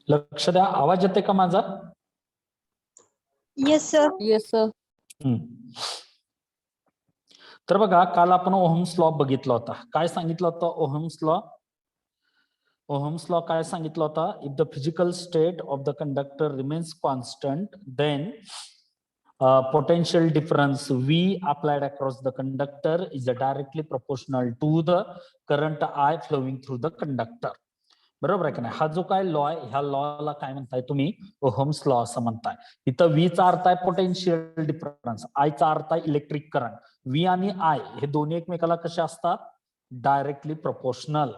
लक्ष द्या, आवाज येते का माझा? Yes sir. Yes sir. तर बघा, काल आपण ओहम्स लॉ बघितला होता. काय सांगितलं होतं ओहम्स लॉ? ओहम्स लॉ काय सांगितलं होता? If the physical state of the conductor remains constant, then potential difference V applied across the conductor is directly proportional to the current I flowing through the conductor. बरोबर आहे का नाही? हा जो काय लॉ आहे, ह्या लॉला काय म्हणताय तुम्ही? ओहम्स लॉ असं म्हणताय. इथं V चा अर्थ आहे पोटेन्शियल डिफरन्स, I चा अर्थ आहे इलेक्ट्रिक करंट. V आणि I हे दोन्ही एकमेकाला कसे असतात? Directly proportional.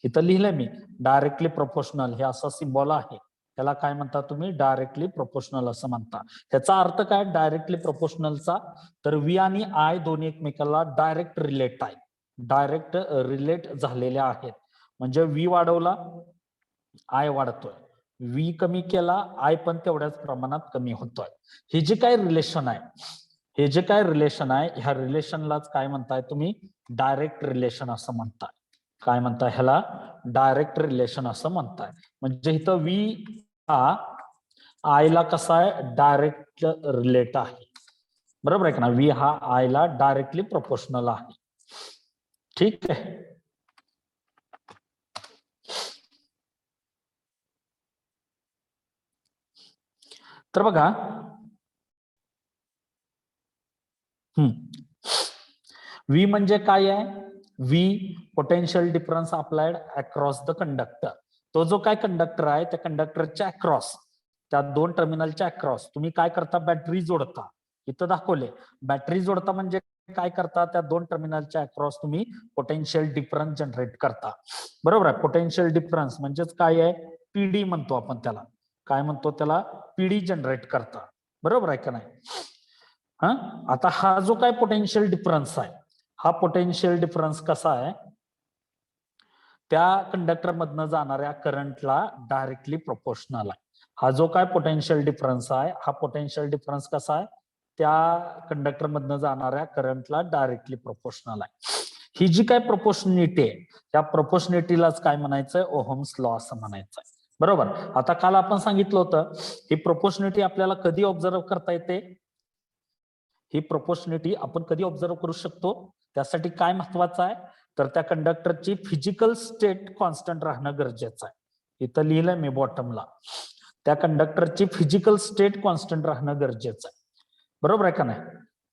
इथं लिहिलंय मी डायरेक्टली प्रोपोर्शनल, हे असा सिम्बॉल आहे. त्याला काय म्हणता तुम्ही? डायरेक्टली प्रोपोर्शनल असं म्हणता. ह्याचा अर्थ काय डायरेक्टली प्रोपोर्शनलचा? तर V आणि I दोन्ही एकमेकाला डायरेक्ट रिलेट आहे, डायरेक्ट रिलेट झालेले आहेत. म्हणजे V वाढवला, I वाढतोय, V कमी केला, I पण तेवढ्याच प्रमाणात कमी होतोय. हे जे काय रिलेशन आहे, हे जे काय रिलेशन आहे, ह्या रिलेशनलाच काय म्हणताय तुम्ही? डायरेक्ट रिलेशन असं म्हणताय. काय म्हणताय ह्याला? डायरेक्ट रिलेशन असं म्हणताय. म्हणजे इथं V हा I ला कसा आहे? डायरेक्ट रिलेट आहे. बरोबर आहे का ना? V हा I ला डायरेक्टली प्रोपोर्शनल आहे. ठीक आहे. तर बघा, V म्हणजे काय आहे? V potential difference applied across the conductor. तो जो काय कंडक्टर आहे, त्या कंडक्टरच्या अक्रॉस, त्या दोन टर्मिनलच्या अक्रॉस तुम्ही काय करता? बॅटरी जोडता. इथं दाखवले बॅटरी जोडता म्हणजे काय करता? त्या दोन टर्मिनलच्या अक्रॉस तुम्ही पोटेन्शियल डिफरन्स जनरेट करता. बरोबर आहे. पोटेन्शियल डिफरन्स म्हणजेच काय आहे? पीडी म्हणतो आपण त्याला. काय म्हणतो त्याला? पीडी जनरेट करता. बरोबर आहे का नाही? आता हा जो काय पोटेन्शियल डिफरन्स आहे, हा पोटेन्शियल डिफरन्स कसा आहे? त्या कंडक्टर मधनं जाणाऱ्या करंटला डायरेक्टली प्रोपोर्शनल आहे. हा जो काय पोटेन्शियल डिफरन्स आहे, हा पोटेन्शियल डिफरन्स कसा आहे? त्या कंडक्टर मधनं जाणाऱ्या करंटला डायरेक्टली प्रोपोर्शनल आहे. ही जी काय प्रोपोर्शनिटी आहे, त्या प्रोपोर्शनिटीलाच काय म्हणायचंय? ओहम्स लॉ असं म्हणायचंय. बरोबर. आता काल आपण सांगितलं होतं, ही प्रोपोर्शनिटी आपल्याला कधी ऑब्झर्व करता येते? ही प्रोपोर्शनिटी आपण कधी ऑब्झर्व करू शकतो? त्यासाठी काय महत्वाचं आहे? तर त्या कंडक्टरची फिजिकल स्टेट कॉन्स्टंट राहणं गरजेचं आहे. इथं लिहिलंय मी बॉटमला, त्या कंडक्टरची फिजिकल स्टेट कॉन्स्टंट राहणं गरजेचं आहे. बरोबर आहे का नाही?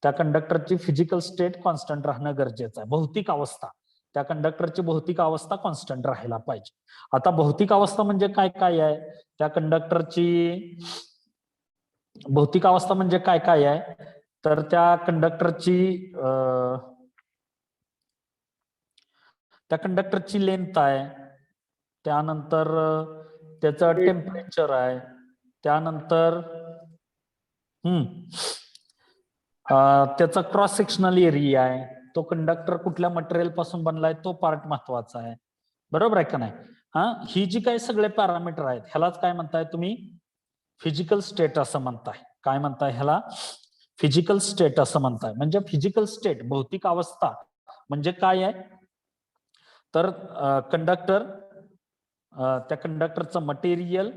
त्या कंडक्टरची फिजिकल स्टेट कॉन्स्टंट राहणं गरजेचं आहे. भौतिक अवस्था, त्या कंडक्टरची भौतिक अवस्था कॉन्स्टंट राहायला पाहिजे. आता भौतिक अवस्था म्हणजे काय काय आहे? त्या कंडक्टरची भौतिक अवस्था म्हणजे काय काय आहे? तर त्या कंडक्टरची लेंथ आहे, त्यानंतर त्याचं टेम्परेचर आहे, त्यानंतर त्याचा क्रॉस सेक्शनल एरिया आहे, तो कंडक्टर कुठल्या मटेरियल पासून बनलाय तो पार्ट महत्वाचा आहे. बरोबर आहे का नाही? ही जी काही सगळे पॅरामीटर आहेत, ह्यालाच काय म्हणताय तुम्ही? फिजिकल स्टेट असं म्हणताय. काय म्हणताय ह्याला? फिजिकल स्टेट असं म्हणताय. म्हणजे फिजिकल स्टेट, भौतिक अवस्था म्हणजे काय आहे? तर कंडक्टर, त्या कंडक्टरचं मटेरियल,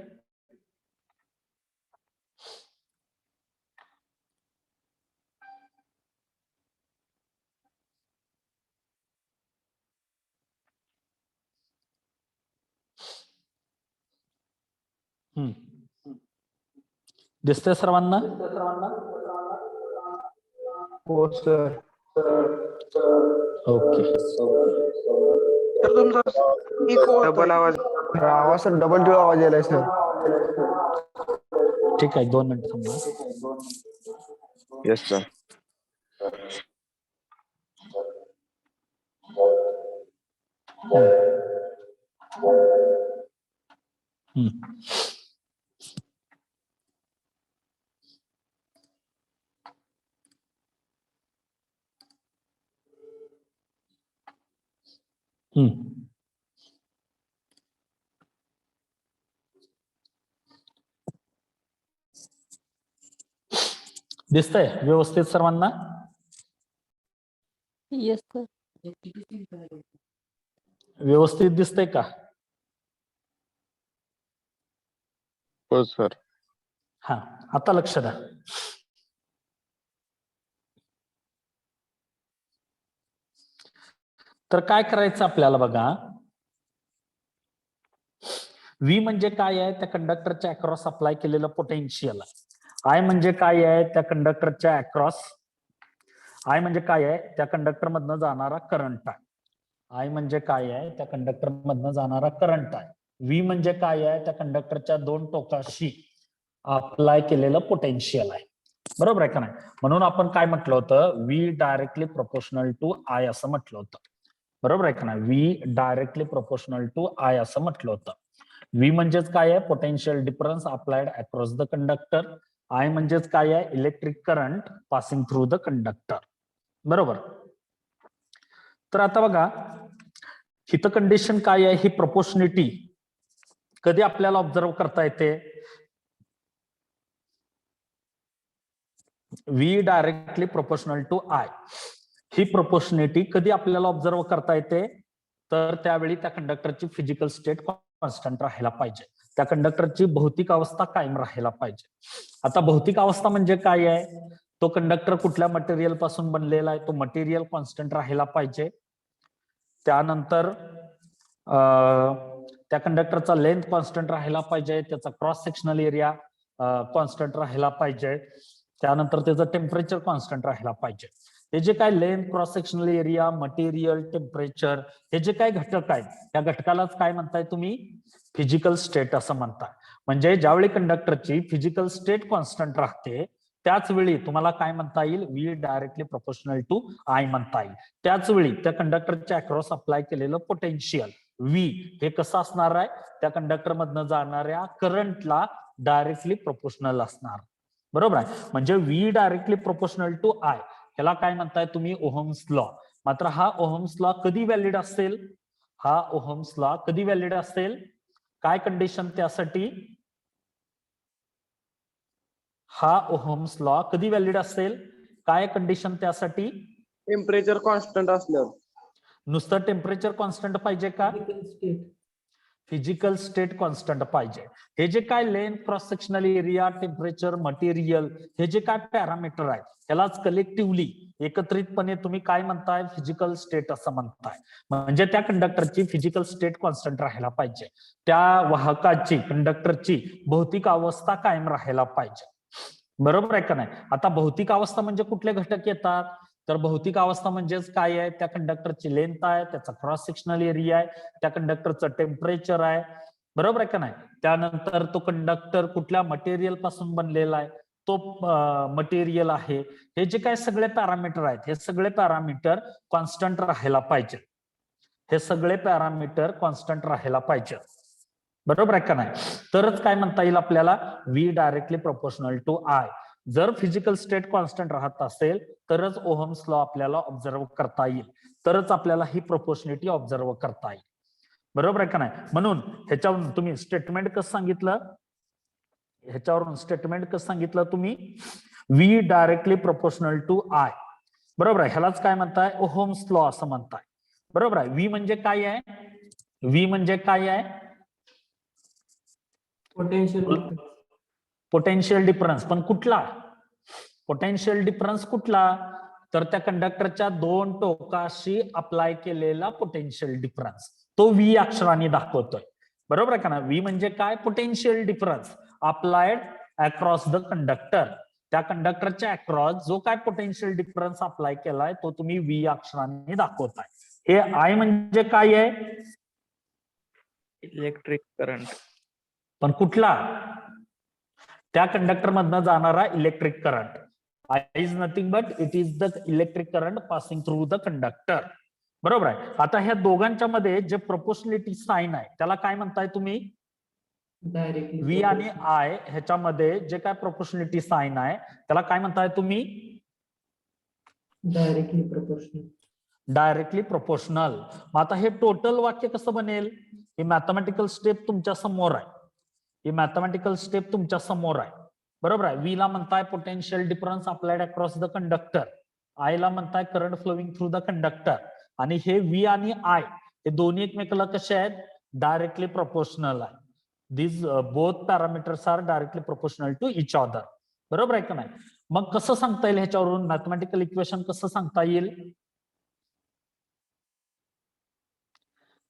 दिसतंय सर्वांना? हो सर. ओके. डबल आवाज, सर डबल टिळा आवाज यायलाय सर. ठीक आहे, 2 मिनिट थांबा. Yes sir. दिसतंय व्यवस्थित सर्वांना? Yes sir. व्यवस्थित दिसतंय का? हो सर. हा, आता लक्ष द्या. तर काय करायचं आपल्याला बघा, व्ही म्हणजे काय आहे, त्या कंडक्टरच्या अक्रॉस अप्लाय केलेलं पोटेन्शियल आहे. आय म्हणजे काय आहे, त्या कंडक्टरच्या अक्रॉस, आय म्हणजे काय आहे, त्या कंडक्टर मधनं जाणारा करंट आहे. आय म्हणजे काय आहे, त्या कंडक्टर मधनं जाणारा करंट आहे. व्ही म्हणजे काय आहे, त्या कंडक्टरच्या दोन टोकाशी अप्लाय केलेलं पोटेन्शियल आहे. बरोबर आहे का नाही? म्हणून आपण काय म्हटलं होतं, V directly proportional to I असं म्हटलं होतं. बरोबर आहे का नाही? V directly proportional to I असं म्हटलं होतं. व्ही म्हणजेच काय आहे, potential difference applied across the conductor. I म्हणजेच काय आहे, electric current passing through the conductor. बरोबर. तर आता बघा, हिथं कंडिशन काय आहे, ही प्रोपोर्शनिटी कधी आपल्याला ऑब्झर्व करता येते. V directly proportional to I, ही प्रोपोर्शनिटी कधी आपल्याला ऑब्झर्व करता येते, तर त्यावेळी त्या कंडक्टरची फिजिकल स्टेट कॉन्स्टंट राहायला पाहिजे, त्या कंडक्टरची भौतिक अवस्था कायम राहायला पाहिजे. आता भौतिक अवस्था म्हणजे काय आहे, तो कंडक्टर कुठल्या मटेरियल पासून बनलेला आहे, तो मटेरियल कॉन्स्टंट राहायला पाहिजे. त्यानंतर त्या कंडक्टरचा लेंथ कॉन्स्टंट राहायला पाहिजे, त्याचा क्रॉस सेक्शनल एरिया कॉन्स्टंट राहायला पाहिजे. त्यानंतर त्याचं टेम्परेचर कॉन्स्टंट राहायला पाहिजे. हे जे काय length, cross sectional area, material, temperature, हे जे काय घटक आहेत, त्या घटकालाच काय म्हणताय तुम्ही, फिजिकल स्टेट असं म्हणताय. म्हणजे ज्यावेळी कंडक्टरची फिजिकल स्टेट कॉन्स्टंट राहते, त्याच वेळी तुम्हाला काय म्हणता येईल, V directly proportional to I म्हणता येईल. त्याच वेळी त्या कंडक्टरच्या अक्रॉस अप्लाय केलेलं पोटेन्शियल व्ही हे कसं असणार आहे, त्या कंडक्टर मधनं जाणाऱ्या करंटला डायरेक्टली प्रोपोर्शनल असणार. बरोबर आहे. म्हणजे V directly proportional to I, ह्याला काय म्हणताय तुम्ही, ओहम्स लॉ. मात्र हा ओहम्स लॉ कधी व्हॅलिड असेल, हा ओहम्स लॉ कधी व्हॅलिड असेल, काय कंडिशन त्यासाठी, हा ओहम्स लॉ कधी व्हॅलिड असेल, काय कंडिशन त्यासाठी, टेम्परेचर कॉन्स्टंट असल्यावर. नुसतं टेम्परेचर कॉन्स्टंट पाहिजे का, फिजिकल स्टेट कॉन्स्टंट पाहिजे. हे जे काय length, cross sectional area, temperature, material, हे जे काय पॅरामीटर आहेत, त्यालाच कलेक्टिव्हली एकत्रितपणे तुम्ही काय म्हणताय, फिजिकल स्टेट असं म्हणताय. म्हणजे त्या कंडक्टरची फिजिकल स्टेट कॉन्स्टंट राहायला पाहिजे, त्या वाहकाची, कंडक्टरची भौतिक अवस्था कायम राहायला पाहिजे. बरोबर आहे का नाही? आता भौतिक अवस्था म्हणजे कुठले घटक येतात, तर भौतिक अवस्था म्हणजेच काय आहे, त्या कंडक्टरची लेंथ आहे, त्याचा क्रॉस सेक्शनल एरिया आहे, त्या कंडक्टरचं टेम्परेचर आहे. बरोबर आहे का नाही? त्यानंतर तो कंडक्टर कुठल्या मटेरियल पासून बनलेला आहे, तो मटेरियल आहे. हे जे काय सगळे पॅरामीटर आहेत, हे सगळे पॅरामीटर कॉन्स्टंट राहायला पाहिजे. हे सगळे पॅरामीटर कॉन्स्टंट राहायला पाहिजे. बरोबर आहे का नाही? तरच काय म्हणता येईल आपल्याला, V directly proportional to I. जर फिजिकल स्टेट कॉन्स्टंट राहत असेल तरच ओहम्स लॉ आपल्याला ऑब्झर्व करता येईल, तरच आपल्याला ही प्रोपोर्शनिटी ऑब्झर्व करता येईल. बरोबर आहे का नाही? म्हणून ह्याच्यावरून तुम्ही स्टेटमेंट कसं सांगितलं, ह्याच्यावरून स्टेटमेंट कसं सांगितलं तुम्ही, V directly proportional to I. बरोबर आहे. ह्यालाच काय म्हणताय, ओहम्स लॉ असं म्हणताय. बरोबर आहे. व्ही म्हणजे काय आहे, व्ही म्हणजे काय आहे, पोटेन्शियल डिफरन्स. पण कुठला पोटेन्शियल डिफरन्स कुठला, तर त्या कंडक्टरच्या दोन टोकाशी अप्लाय केलेला पोटेन्शियल डिफरन्स, तो व्ही अक्षराने दाखवतोय. बरोबर आहे का ना? व्ही म्हणजे काय, potential difference applied across the conductor. त्या कंडक्टरच्या अक्रॉस जो काय पोटेन्शियल डिफरन्स अप्लाय केलाय तो तुम्ही व्ही अक्षराने दाखवताय. हे आय म्हणजे काय आहे, इलेक्ट्रिक करंट. पण कुठला, त्या कंडक्टर मधनं जाणारा electric current. I is nothing but it is the electric current passing through the conductor. बरोबर आहे. आता ह्या दोघांच्या मध्ये जे प्रोपोर्शनलिटी साइन आहे त्याला काय म्हणताय तुम्ही, व्ही आणि आय ह्याच्यामध्ये जे काय प्रोपोर्शनलिटी साइन आहे त्याला काय म्हणताय तुम्ही, डायरेक्टली प्रोपोर्शनल. Directly proportional. मग आता हे टोटल वाक्य कसं बनेल, ही मॅथमॅटिकल स्टेप तुमच्या समोर आहे, ही मॅथमॅटिकल स्टेप तुमच्या समोर आहे. बरोबर आहे. व्ही ला म्हणताय potential difference applied across the conductor, I ला म्हणताय current flowing through the conductor. आणि हे व्ही आणि आय हे दोन्ही एकमेकाला कसे आहेत, डायरेक्टली प्रोपोर्शनल आहे. these both parameters are directly proportional to each other. बरोबर आहे का नाही? मग कसं सांगता येईल ह्याच्यावरून मॅथमॅटिकल इक्वेशन कसं सांगता येईल?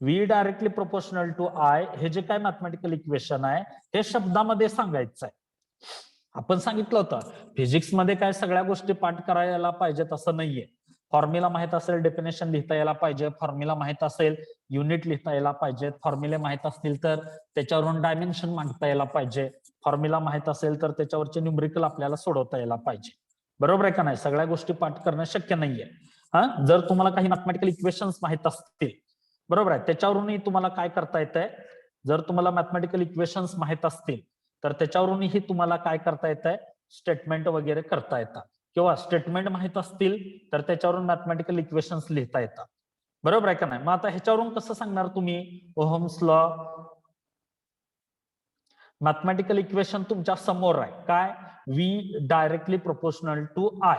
V directly proportional to I हे जे काय मॅथमॅटिकल इक्वेशन आहे हे शब्दामध्ये सांगायचं आहे. आपण सांगितलं होतं फिजिक्स मध्ये काय सगळ्या गोष्टी पाठ करायला पाहिजेत असं नाहीये. फॉर्म्युला माहित असेल, डेफिनेशन लिहिता यायला पाहिजे, फॉर्म्युला माहित असेल, युनिट लिहिता यायला पाहिजे, फॉर्म्युले माहित असतील तर त्याच्यावरून डायमेन्शन मांडता यायला पाहिजे, फॉर्म्युला माहित असेल तर त्याच्यावरचे न्यूमरिकल आपल्याला सोडवता यायला पाहिजे. बरोबर आहे का नाही? सगळ्या गोष्टी पाठ करणं शक्य नाहीये. जर तुम्हाला काही मॅथमॅटिकल इक्वेशन्स माहित असतील, बरोबर आहे, त्याच्यावरूनही तुम्हाला काय करता येतंय, जर तुम्हाला मॅथमॅटिकल इक्वेशन्स माहित असतील तर त्याच्यावरूनही तुम्हाला काय करता येतंय, स्टेटमेंट वगैरे करता येतात, किंवा स्टेटमेंट माहित असतील तर त्याच्यावरून मॅथमॅटिकल इक्वेशन्स लिहिता येतात. बरोबर आहे का नाही? मग आता ह्याच्यावरून कसं सांगणार तुम्ही ओहम्स लॉ? मॅथमॅटिकल इक्वेशन तुमच्या समोर आहे, काय? V directly proportional to I.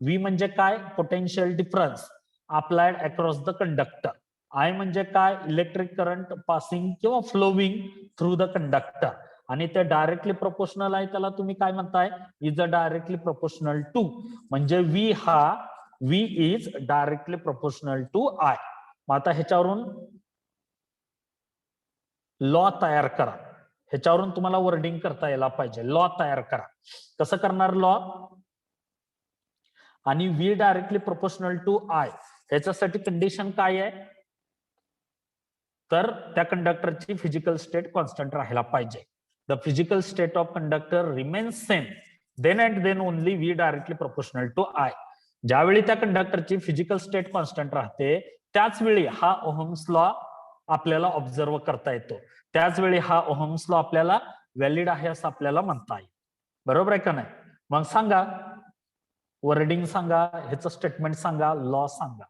V म्हणजे काय? Potential difference applied across the conductor. I म्हणजे काय? इलेक्ट्रिक करंट पासिंग किंवा फ्लोविंग थ्रू द कंडक्टर. आणि ते डायरेक्टली प्रोपोर्शनल आहे, त्याला तुम्ही काय म्हणताय? Is a directly proportional to. म्हणजे V is directly proportional to I. मग आता ह्याच्यावरून लॉ तयार करा. ह्याच्यावरून तुम्हाला वर्डिंग करता यायला पाहिजे. लॉ तयार करा. कसं करणार लॉ? आणि V directly proportional to I ह्याच्यासाठी कंडिशन काय आहे? तर त्या कंडक्टरची फिजिकल स्टेट कॉन्स्टंट राहायला पाहिजे. The physical state of conductor remains same then and then only V directly proportional to I. ज्यावेळी त्या कंडक्टरची फिजिकल स्टेट कॉन्स्टंट राहते त्याच वेळी हा ओहम्स लॉ आपल्याला ऑब्झर्व करता येतो. त्याच वेळी हा ओहम्स लॉ आपल्याला व्हॅलिड आहे असं आपल्याला म्हणता येईल. बरोबर आहे का नाही? मग सांगा, वर्डिंग सांगा, ह्याचं स्टेटमेंट सांगा, लॉ सांगा.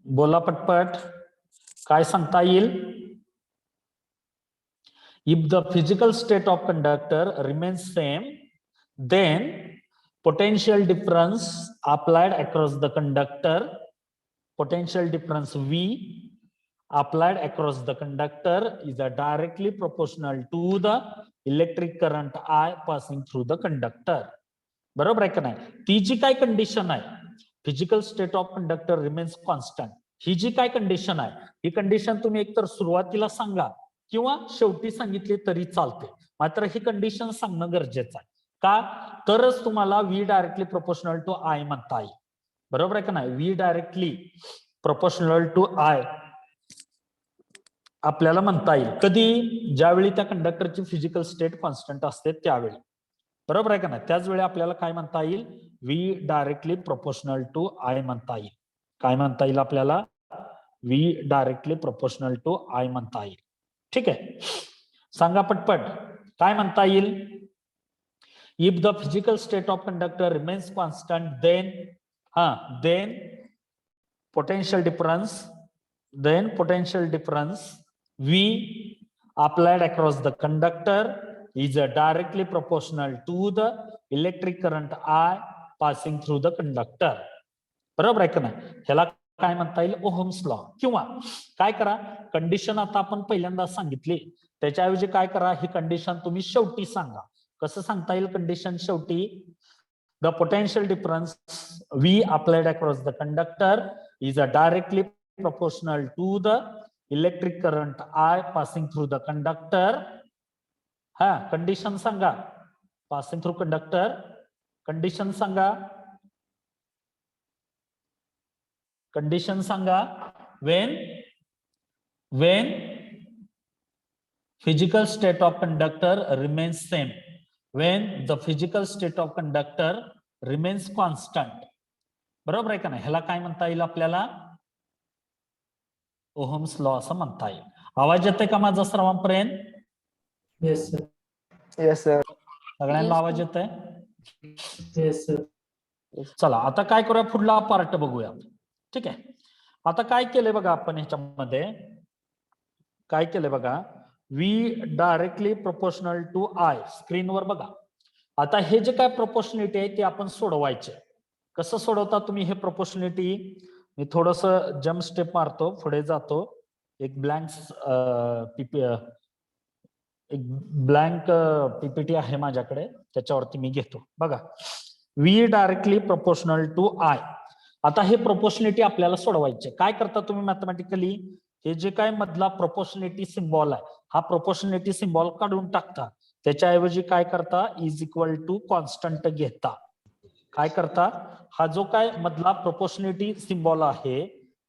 बोला पटपट, काय सांगता येईल? If the physical state of conductor remains same, then potential difference applied across the conductor, potential difference V applied across the conductor is directly proportional to the electric current I passing through the conductor. बरोबर आहे का नाही? ती जी काय condition आहे, physical state of conductor remains constant, ही जी काय कंडिशन आहे, ही कंडिशन तुम्ही एकतर सुरुवातीला सांगा किंवा शेवटी सांगितली तरी चालते. मात्र ही कंडिशन सांगणं गरजेचं आहे. का? तरच तुम्हाला V directly proportional to I म्हणता येईल. बरोबर आहे का नाही? V directly proportional to I आपल्याला म्हणता येईल कधी? ज्यावेळी त्या कंडक्टरची फिजिकल स्टेट कॉन्स्टंट असते त्यावेळी. बरोबर आहे का नाही? त्याच वेळी आपल्याला काय म्हणता येईल? V directly proportional to I म्हणता येईल. काय म्हणता येईल आपल्याला? V directly proportional to I म्हणता येईल. ठीक आहे, सांगा पटपट, काय म्हणता येईल? If the physical state of conductor remains constant then potential difference V applied across the conductor is directly proportional to the electric current I passing through the conductor. बरोबर आहे का नाही? ह्याला काय म्हणता येईल? Ohm's law. किंवा काय करा, कंडिशन आता आपण पहिल्यांदा सांगितली, त्याच्याऐवजी काय करा, ही कंडिशन तुम्ही शेवटी सांगा. कसं सांगता येईल कंडिशन शेवटी? The potential difference V applied across the conductor is directly proportional to the electric current I passing through the conductor. Condition सांगा, पासिंग थ्रू कंडक्टर. कंडिशन सांगा, कंडिशन सांगा. when physical state of conductor remains same, when the physical state of conductor remains constant. बरोबर आहे का नाही? ह्याला काय म्हणता येईल आपल्याला? ओहम्स लॉ असं म्हणता येईल. आवाज येतोय का माझा सर्वांपर्यंत? Yes sir. Yes sir. सगळ्यांना आवाज येतोय? Yes sir. चला आता काय करूया, पुढला पार्ट बघूया. ठीक आहे, आता काय केलंय बघा आपण ह्याच्यामध्ये, काय केलंय बघा, V directly proportional to I स्क्रीनवर बघा. आता हे जे काय प्रोपोर्शनलिटी आहे ते आपण सोडवायचे. कसं सोडवता तुम्ही हे प्रोपोर्शनॅलिटी? मी थोडस जम्प स्टेप मारतो, पुढे जातो. एक ब्लँक पीपीटी आहे माझ्याकडे, त्याच्यावरती मी घेतो. बघा, V directly proportional to I. आता हे प्रोपोर्शनॅलिटी आपल्याला सोडवायचे. काय करता तुम्ही मॅथमॅटिकली? हे जे काय मधला प्रोपोर्शनॅलिटी सिम्बॉल आहे, हा प्रोपोर्शनॅलिटी सिम्बॉल काढून टाकता. त्याच्याऐवजी काय करता? इज इक्वल टू कॉन्स्टंट घेता. काय करता? हा जो काय मधला प्रोपोर्शनॅलिटी सिम्बॉल आहे,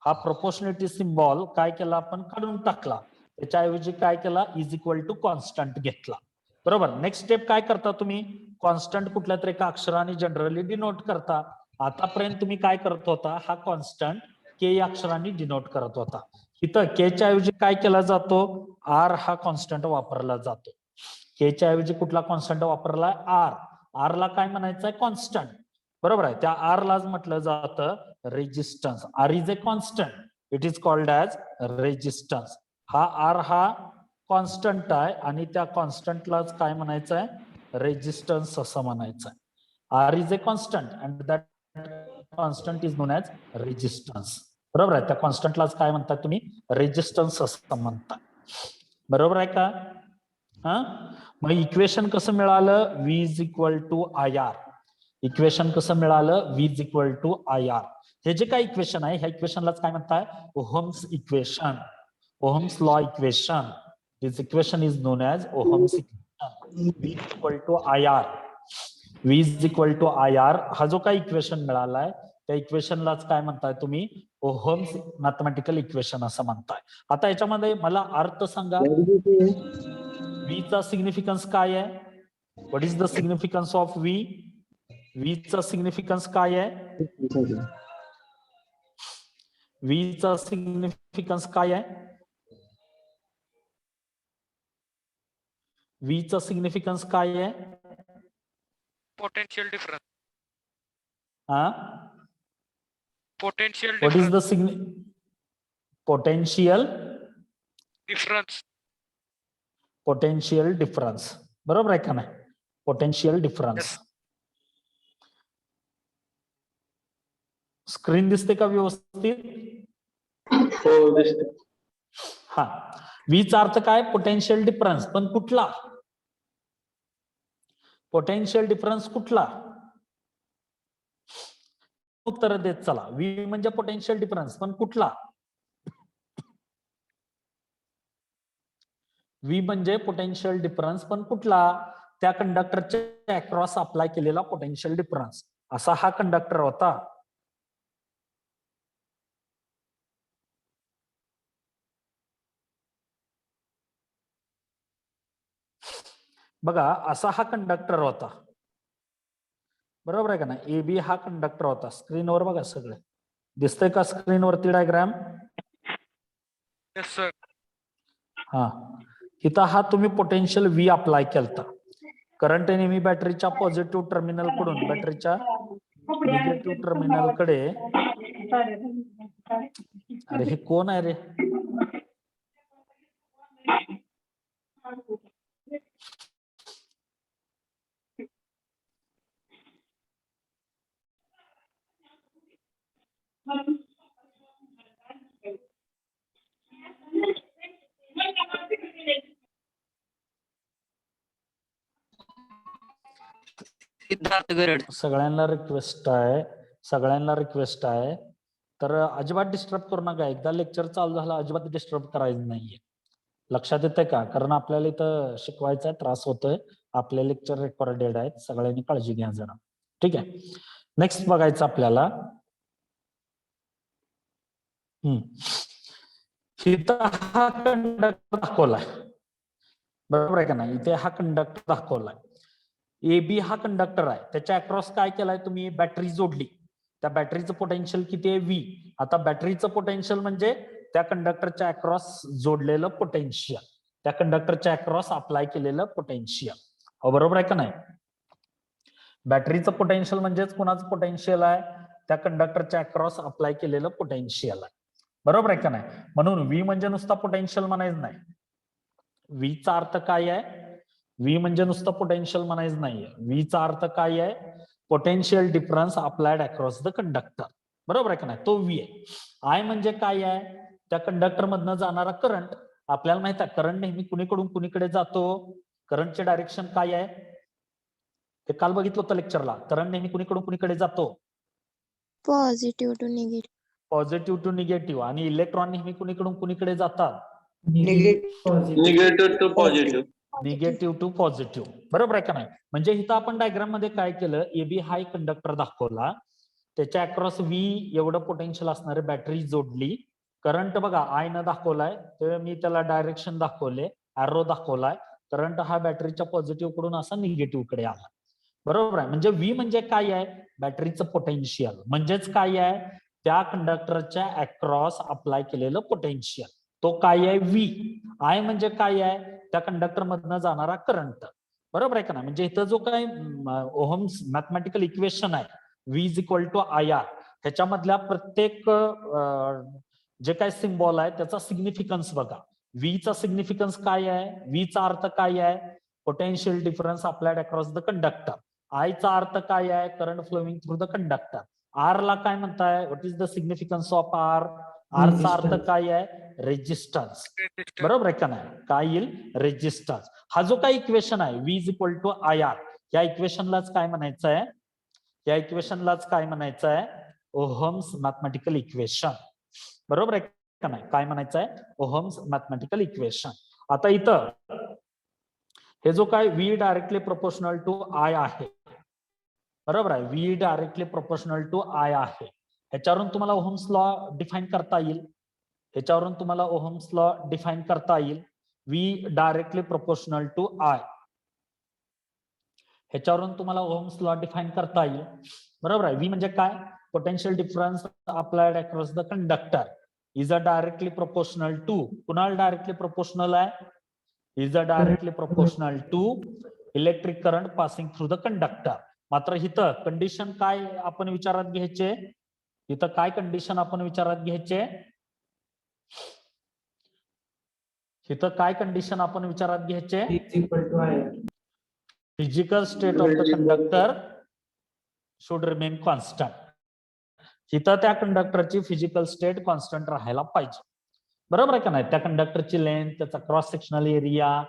हा प्रोपोर्शनॅलिटी सिम्बॉल काय केला आपण? काढून टाकला. त्याच्याऐवजी काय केला? इज इक्वल टू कॉन्स्टंट घेतला. बरोबर. नेक्स्ट स्टेप काय करता तुम्ही? कॉन्स्टंट कुठल्या तरी एका अक्षराने जनरली डिनोट करता. आतापर्यंत तुम्ही काय करत होता? हा कॉन्स्टंट के या अक्षराने डिनोट करत होता. इथं के च्या ऐवजी काय केला जातो? आर हा कॉन्स्टंट वापरला जातो. के च्या ऐवजी कुठला कॉन्स्टंट वापरलाय? आर. आर ला काय म्हणायचंय? कॉन्स्टंट. बरोबर आहे. त्या आर लाच म्हटलं जातं resistance. R is a constant, it is called as resistance. हा आर हा कॉन्स्टंट आहे आणि त्या कॉन्स्टंटलाच काय म्हणायचं आहे? रेजिस्टन्स असं म्हणायचं आहे. R is a constant and that constant is known as resistance. बरोबर आहे. त्या कॉन्स्टंटलाच काय म्हणता तुम्ही? रेजिस्टन्स असं म्हणता. बरोबर आहे का? हा, मग इक्वेशन कसं मिळालं? V is equal to I R. Equation कसं मिळालं? V is equal to I R. हे जे काय इक्वेशन आहे, ह्या इक्वेशनलाच काय म्हणताय? Ohm's equation. Ohm's law equation. This equation is known as Ohm's equation. V is equal to I R. V is equal to I R हा जो काही इक्वेशन मिळालाय, त्या इक्वेशनलाच काय म्हणताय तुम्ही? ओहम्स मॅथमॅटिकल इक्वेशन असं म्हणताय. आता याच्यामध्ये मला अर्थ सांगा. व्ही चा सिग्निफिकन्स काय आहे? What is the significance of V? V चा सिग्निफिकन्स काय आहे? व्ही चा सिग्निफिकन्स काय आहे? व्ही चा सिग्निफिकन्स काय आहे? Potential difference. हा, potential what is the difference. Potential difference. Potential difference. बरोबर आहे का नाही? Potential difference. स्क्रीन दिसते का व्यवस्थित? हो दिसते. हा, व्हीचा अर्थ काय? Potential difference. पण कुठला? पोटेन्शियल डिफरन्स कुठला? उत्तर देत चला. व्ही म्हणजे पोटेन्शियल डिफरन्स, पण कुठला? व्ही म्हणजे पोटेन्शियल डिफरन्स, पण कुठला? त्या कंडक्टरच्या अक्रॉस अप्लाय केलेला पोटेन्शियल डिफरन्स. असा हा कंडक्टर होता. बघा, असा हा कंडक्टर होता. बरोबर आहे का ना? ए बी हा कंडक्टर होता. स्क्रीनवर बघा, सगळे दिसतंय का स्क्रीनवरती डायग्राम? Yes sir. हा, इथं हा तुम्ही पोटेन्शियल व्ही अप्लाय केलता. करंट नेहमी बॅटरीच्या पॉझिटिव्ह टर्मिनल कडून बॅटरीच्या निगेटिव्ह टर्मिनल कडे. अरे हे कोण आहे रे? सिद्धार्थ गरड. सगळ्यांना रिक्वेस्ट आहे, तर अजिबात डिस्टर्ब करू नका. एकदा लेक्चर चालू झाला अजिबात डिस्टर्ब करायचं नाहीये. लक्षात येतंय का? कारण आपल्याला इथं शिकवायचा त्रास होतोय. आपले लेक्चर रेकॉर्डेड आहेत. सगळ्यांनी काळजी घ्या जरा. ठीक आहे. नेक्स्ट बघायचं आपल्याला. इथं हा कंडक्टर दाखवलाय. बरोबर आहे का नाही? इथे हा कंडक्टर दाखवलाय. ए बी हा कंडक्टर आहे. त्याच्या अक्रॉस काय केलाय तुम्ही? बॅटरी जोडली. त्या बॅटरीचं पोटेन्शियल किती आहे? व्ही. आता बॅटरीचं पोटेन्शियल म्हणजे त्या कंडक्टरच्या अक्रॉस जोडलेलं पोटेन्शियल, त्या कंडक्टरच्या अक्रॉस अप्लाय केलेलं पोटेन्शियल. हो, बरोबर आहे का नाही? बॅटरीचं पोटेन्शियल म्हणजेच कोणाचं पोटेन्शियल आहे? त्या कंडक्टरच्या अक्रॉस अप्लाय केलेलं पोटेन्शियल आहे. बरोबर आहे का नाही? म्हणून व्ही म्हणजे नुसता पोटेन्शियल म्हणायचं नाही. व्हीचा अर्थ काय आहे? व्ही म्हणजे नुसतं पोटेन्शियल म्हणायचं नाहीये. व्हीचा अर्थ काय आहे? Potential difference applied across the conductor. बरोबर आहे का नाही? तो व्ही आहे. आय म्हणजे काय आहे? त्या कंडक्टर मधनं जाणारा करंट. आपल्याला माहित आहे करंट नेहमी कुणीकडून कुणीकडे जातो. करंटचे डायरेक्शन काय आहे? हे काल बघितलं होतं लेक्चरला. करंट नेहमी कुणीकडून कुणीकडे जातो? Positive to negative. Positive to negative. आणि इलेक्ट्रॉन नेहमी कुणीकडून कुणीकडे जातात? Negative to positive. Negative to positive. बरोबर आहे का नाही? म्हणजे इथं आपण डायग्राम मध्ये काय केलं, एबी हा एक कंडक्टर दाखवला, त्याच्या अक्रॉस व्ही एवढं पोटेन्शियल असणारी बॅटरी जोडली. करंट बघा आय न दाखवलाय, तर मी त्याला डायरेक्शन दाखवले, अॅरो दाखवलाय. करंट हा बॅटरीच्या पॉझिटिव्ह कडून असा निगेटिव्ह कडे आला. बरोबर आहे. म्हणजे व्ही म्हणजे काय आहे? बॅटरीचं पोटेन्शियल. म्हणजेच काय आहे? त्या कंडक्टरच्या अक्रॉस अप्लाय केलेलं पोटेन्शियल. तो काय आहे? व्ही. आय म्हणजे काय आहे? त्या कंडक्टर मधनं जाणारा करंट. बरोबर आहे का नाही? म्हणजे इथं जो काय ओहम्स मॅथमॅटिकल इक्वेशन आहे, V is equal to I R, ह्याच्यामधल्या प्रत्येक जे काय सिम्बॉल आहे त्याचा सिग्निफिकन्स बघा. व्ही चा सिग्निफिकन्स काय आहे? व्ही चा अर्थ काय आहे? Potential difference applied across the conductor. I चा अर्थ काय आहे? Current flowing through the conductor. R ला काय म्हणताय? What is the significance of R? R चा अर्थ काय आहे? रेजिस्टन्स. बरोबर आहे का नाही? काय येईल? रेजिस्टन्स. हा जो काही इक्वेशन आहे V is equal to I R, या इक्वेशनलाच काय म्हणायचं आहे? या इक्वेशनलाच काय म्हणायचं आहे? Ohm's mathematical equation. बरोबर आहे का नाही? काय म्हणायचं आहे? Ohm's mathematical equation. आता इथं हे जो काय V directly proportional to I आहे, बरोबर आहे, V directly proportional to I आहे. ह्याच्यावरून तुम्हाला ओहम्स लॉ डिफाईन करता येईल. ह्याच्यावरून तुम्हाला ओहम्स लॉ डिफाईन करता येईल. V directly proportional to I, ह्याच्यावरून तुम्हाला ओहम्स लॉ डिफाईन करता येईल. बरोबर आहे. व्ही म्हणजे काय? Potential difference applied across the conductor is a directly proportional to. कुणाला डायरेक्टली प्रोपोर्शनल आहे? Is a directly proportional to electric current passing through the conductor. मात्र इथं कंडिशन काय आपण विचारात घ्यायचे? इथं काय कंडिशन आपण विचारात घ्यायचे? इथं काय कंडिशन आपण विचारात घ्यायचे? Physical state of the conductor should remain constant. इथं त्या कंडक्टरची फिजिकल स्टेट कॉन्स्टंट राहायला पाहिजे. बरोबर आहे का नाही? त्या कंडक्टरची लेंथ, त्याचा क्रॉस सेक्शनल एरिया,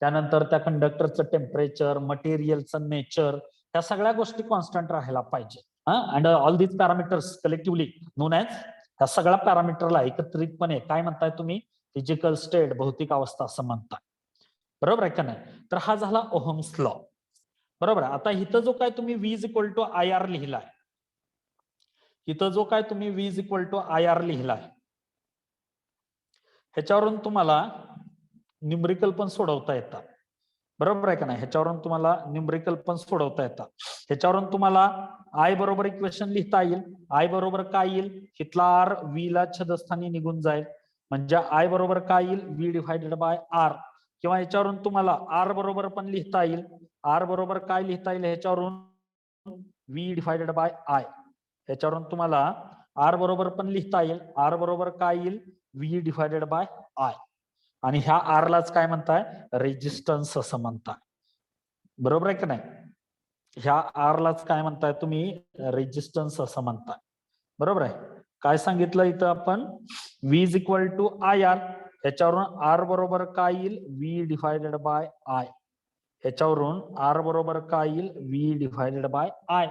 त्यानंतर त्या कंडक्टरचं टेम्परेचर, मटेरियलचं नेचर, त्या सगळ्या गोष्टी कॉन्स्टंट राहायला पाहिजे. And all these parameters collectively non as, त्या सगळ्या पॅरामीटरला एकत्रितपणे काय म्हणताय तुम्ही? फिजिकल स्टेट, भौतिक अवस्था असं म्हणताय. बरोबर आहे का नाही? तर हा झाला ओहम्स लॉ. बरोबर आहे. आता इथं जो काय तुम्ही V is equal to I R लिहिलाय, इथं जो काय तुम्ही V is equal to I R लिहिलाय, ह्याच्यावरून तुम्हाला न्यूमरिकल पण सोडवता येतात. बरोबर आहे का नाही? ह्याच्यावरून तुम्हाला न्यूमरिकल पण सोडवता येतात. ह्याच्यावरून तुम्हाला आय बरोबर इक्वेशन लिहिता येईल. आय बरोबर काय येईल? इथला आर व्ही ला छेदस्थानी निघून जाईल. म्हणजे आय बरोबर काय येईल? V divided by R. किंवा ह्याच्यावरून तुम्हाला आर बरोबर पण लिहिता येईल. आर बरोबर काय लिहिता येईल? ह्याच्यावरून व्ही डिवायडेड बाय आय. ह्याच्यावरून तुम्हाला आर बरोबर पण लिहिता येईल. आर बरोबर काय येईल? V divided by I. आणि ह्या आर लाच काय म्हणताय? रेजिस्टन्स असं म्हणताय. बरोबर आहे का नाही? ह्या आर लाच काय म्हणताय तुम्ही? रेजिस्टन्स असं म्हणताय. बरोबर आहे. काय सांगितलं इथं आपण? V is equal to I R. ह्याच्यावरून आर बरोबर काय येईल? V divided by I. ह्याच्यावरून आर बरोबर काय येईल? V divided by I.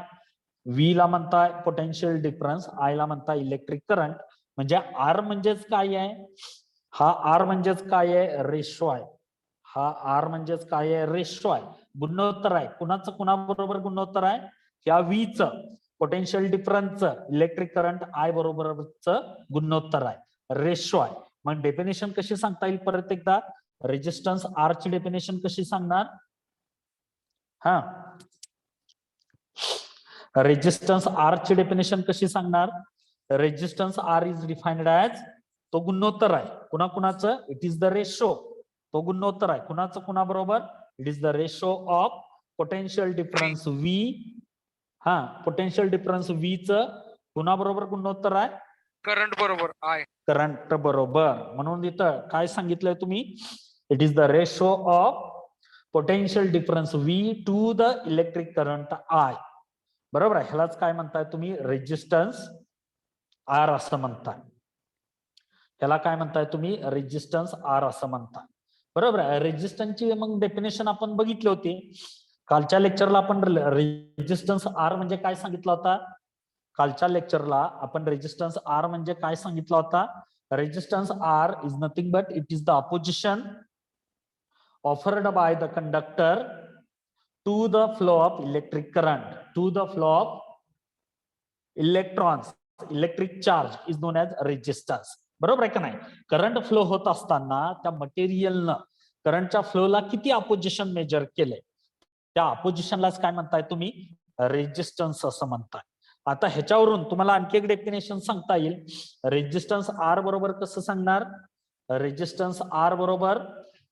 V ला म्हणताय पोटेन्शियल डिफरन्स, आय ला म्हणताय इलेक्ट्रिक करंट. म्हणजे आर म्हणजेच काय आहे? हा आर म्हणजेच काय आहे? रेशो आहे. हा आर म्हणजेच काय आहे? रेशो आहे, गुणोत्तर आहे. कुणाचं कुणाबरोबर गुणोत्तर आहे? या व्ही च पोटेन्शियल डिफरन्सचं इलेक्ट्रिक करंट आय बरोबरच गुणोत्तर आहे, रेशो आहे. मग डेफिनेशन कशी सांगता येईल? परत एकदा रेजिस्टन्स आर ची डेफिनेशन कशी सांगणार? हा, रेजिस्टन्स आर ची डेफिनेशन कशी सांगणार? Resistance R is defined as, तो गुणोत्तर आहे. कुणाकुणाचं? It is the ratio. तो गुणोत्तर आहे. कुणाचं कुणाबरोबर? It is the ratio of potential difference V. हा, पोटेन्शियल डिफरन्स व्ही च कुणाबरोबर गुणोत्तर आहे? करंट बरोबर आय. करंट बरोबर. म्हणून इथं काय सांगितलंय तुम्ही? It is the ratio of potential difference V two the electric current I. बरोबर आहे. ह्यालाच काय म्हणताय तुम्ही रेजिस्टन्स आर असं म्हणताय. ह्याला काय म्हणताय तुम्ही रेजिस्टन्स आर असं म्हणताय. बरोबर आहे. रेजिस्टन्सची मग डेफिनेशन आपण बघितली होती कालच्या लेक्चरला. आपण रेजिस्टन्स आर म्हणजे काय सांगितलं होता? कालच्या लेक्चरला आपण रेजिस्टन्स आर म्हणजे काय सांगितलं होता? Resistance R is nothing but it is the opposition offered by the conductor to the flow of electric current, to the flow of electrons, electric charge is known as resistance. बरोबर आहे का नाही? Current flow होत असताना त्या मटेरियलनं करंटच्या फ्लोला किती opposition major केले, त्या अपोजिशनलाच काय म्हणताय तुम्ही? रेजिस्टन्स असं म्हणताय. आता ह्याच्यावरून तुम्हाला आणखी एक डेफिनेशन सांगता येईल. रेजिस्टन्स आर बरोबर कसं सांगणार? रेजिस्टन्स आर बरोबर,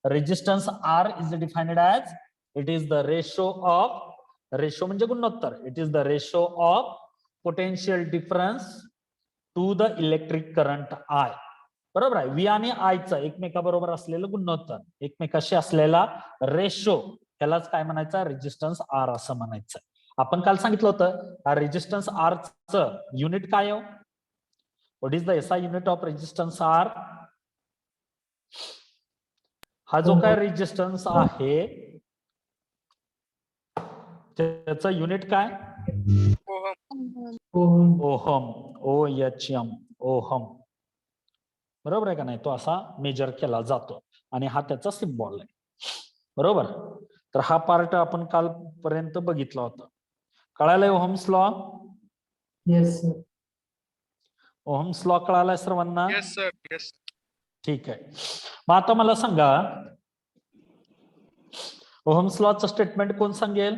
resistance R is defined as it is the ratio of, ratio म्हणजे गुणोत्तर, it is the ratio of potential difference to the electric current I. बरोबर आहे. व्ही आणि आयचं एकमेकाबरोबर असलेलं गुणोत्तर, एकमेकाशी असलेला रेशो, त्यालाच काय म्हणायचं? रेजिस्टन्स आर असं म्हणायचं. आपण काल सांगितलं होतं रेजिस्टन्स आर च युनिट काय हो? What is the SI unit of resistance R? हा जो काय रेजिस्टन्स आहे त्याचं युनिट काय? Ohm, OHM, ohm. बरोबर आहे का नाही? तो असा मेजर केला जातो आणि हा त्याचा सिम्बॉल आहे. बरोबर. तर हा पार्ट आपण कालपर्यंत बघितला होता. कळालंय Ohm's law? Yes sir. Ohm's law कळालाय सर्वांना? Yes sir. येस. ठीक आहे. मग आता मला सांगा ओहम्स लॉचं स्टेटमेंट कोण सांगेल?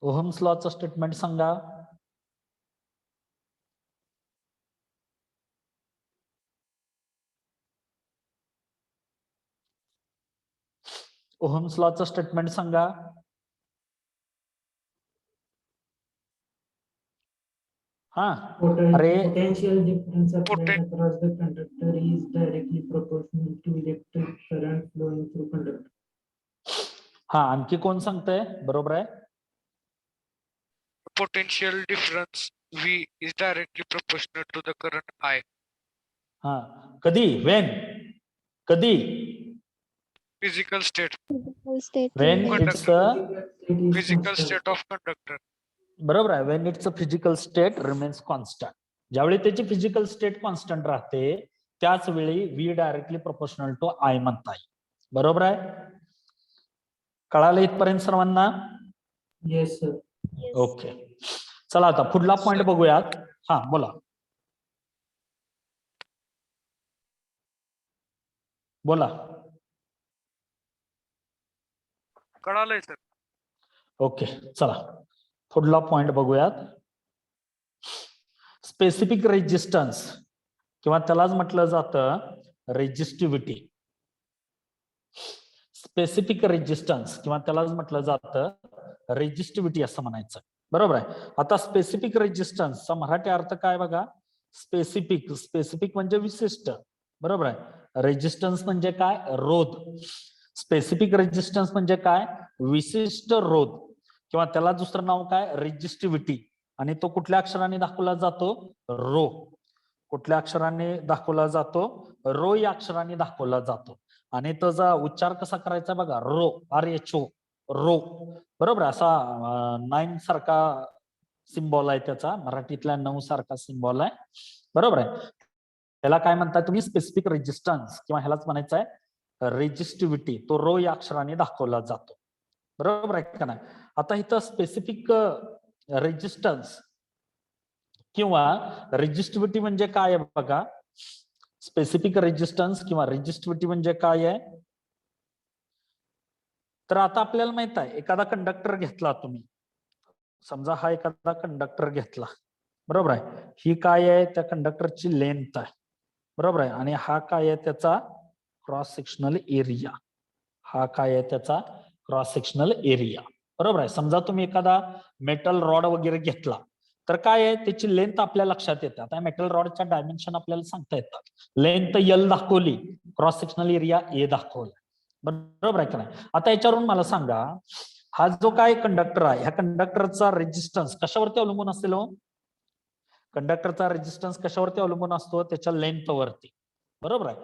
ओहम्स लॉचं स्टेटमेंट सांगा. ओहम्स लॉचं स्टेटमेंट सांगा. हा अरे Potential difference applied Poten- across the conductor is directly proportional to electric current flowing through conductor. हा आणखी कोण सांगतंय? बरोबर आहे. Potential difference V is directly proportional to the current I. हा कधी? वेन? कधी? Physical state. State when limit. It's It is Physical constant. state of conductor. बरोबर आहे. When it's physical state remains constant. ज्यावेळी त्याची फिजिकल स्टेट कॉन्स्टंट राहते त्याच वेळी V directly proportional to I म्हणता येईल. बरोबर आहे. कळालं इथपर्यंत सर्वांना? Yes sir. ओके. चला आता पुढला पॉइंट बघूयात. हा बोला. बोला. कळालंय सर. ओके चला पुढला पॉइंट बघूयात. स्पेसिफिक रेजिस्टन्स किंवा त्यालाच म्हटलं जातं रेजिस्टिव्हिटी. स्पेसिफिक रेजिस्टन्स किंवा त्यालाच म्हटलं जातं रेजिस्टिव्हिटी असं म्हणायचं. बरोबर आहे. आता स्पेसिफिक रेजिस्टन्सचा मराठी अर्थ काय बघा? स्पेसिफिक, स्पेसिफिक म्हणजे विशिष्ट. बरोबर आहे. रेजिस्टन्स म्हणजे काय? रोध. स्पेसिफिक रेजिस्टन्स म्हणजे काय? विशिष्ट रोध किंवा त्याला दुसरं नाव काय? रेजिस्टिव्हिटी. आणि तो कुठल्या अक्षराने दाखवला जातो? रो. कुठल्या अक्षराने दाखवला जातो? रो या अक्षराने दाखवला जातो. आणि त्याचा उच्चार कसा करायचा बघा? Rho, RHO, rho. बरोबर. असा 9 सारखा सिम्बॉल आहे त्याचा, मराठीतल्या 9 सारखा सिम्बॉल आहे. बरोबर आहे. त्याला काय म्हणताय तुम्ही? स्पेसिफिक रेजिस्टन्स किंवा ह्यालाच म्हणायचं आहे रेजिस्टिव्हिटी. तो रो या अक्षराने दाखवला जातो. बरोबर आहे का नाही? आता इथं स्पेसिफिक रेजिस्टन्स किंवा रेजिस्टिव्हिटी म्हणजे काय आहे बघा? स्पेसिफिक रेजिस्टन्स किंवा रेजिस्टिव्हिटी म्हणजे काय आहे? तर आता आपल्याला माहित आहे एखादा कंडक्टर घेतला तुम्ही, समजा हा एखादा कंडक्टर घेतला. बरोबर आहे. ही काय आहे? त्या कंडक्टरची लेंथ आहे. बरोबर आहे. आणि हा काय आहे? त्याचा क्रॉस सेक्शनल एरिया. हा काय आहे? त्याचा क्रॉस सेक्शनल एरिया. बरोबर आहे. समजा तुम्ही एखादा मेटल रॉड वगैरे घेतला तर काय आहे? त्याची लेंथ आपल्या लक्षात येते. आता मेटल रॉडच्या डायमेन्शन आपल्याला सांगता येतात. लेंथ L दाखवली, क्रॉस सेक्शनल एरिया A दाखवला. बरोबर आहे का नाही? आता याच्यावरून मला सांगा हा जो काय कंडक्टर आहे ह्या कंडक्टरचा रेजिस्टन्स कशावरती अवलंबून असेल हो? कंडक्टरचा रेजिस्टन्स कशावरती अवलंबून असतो? त्याच्या लेंथवरती. बरोबर आहे.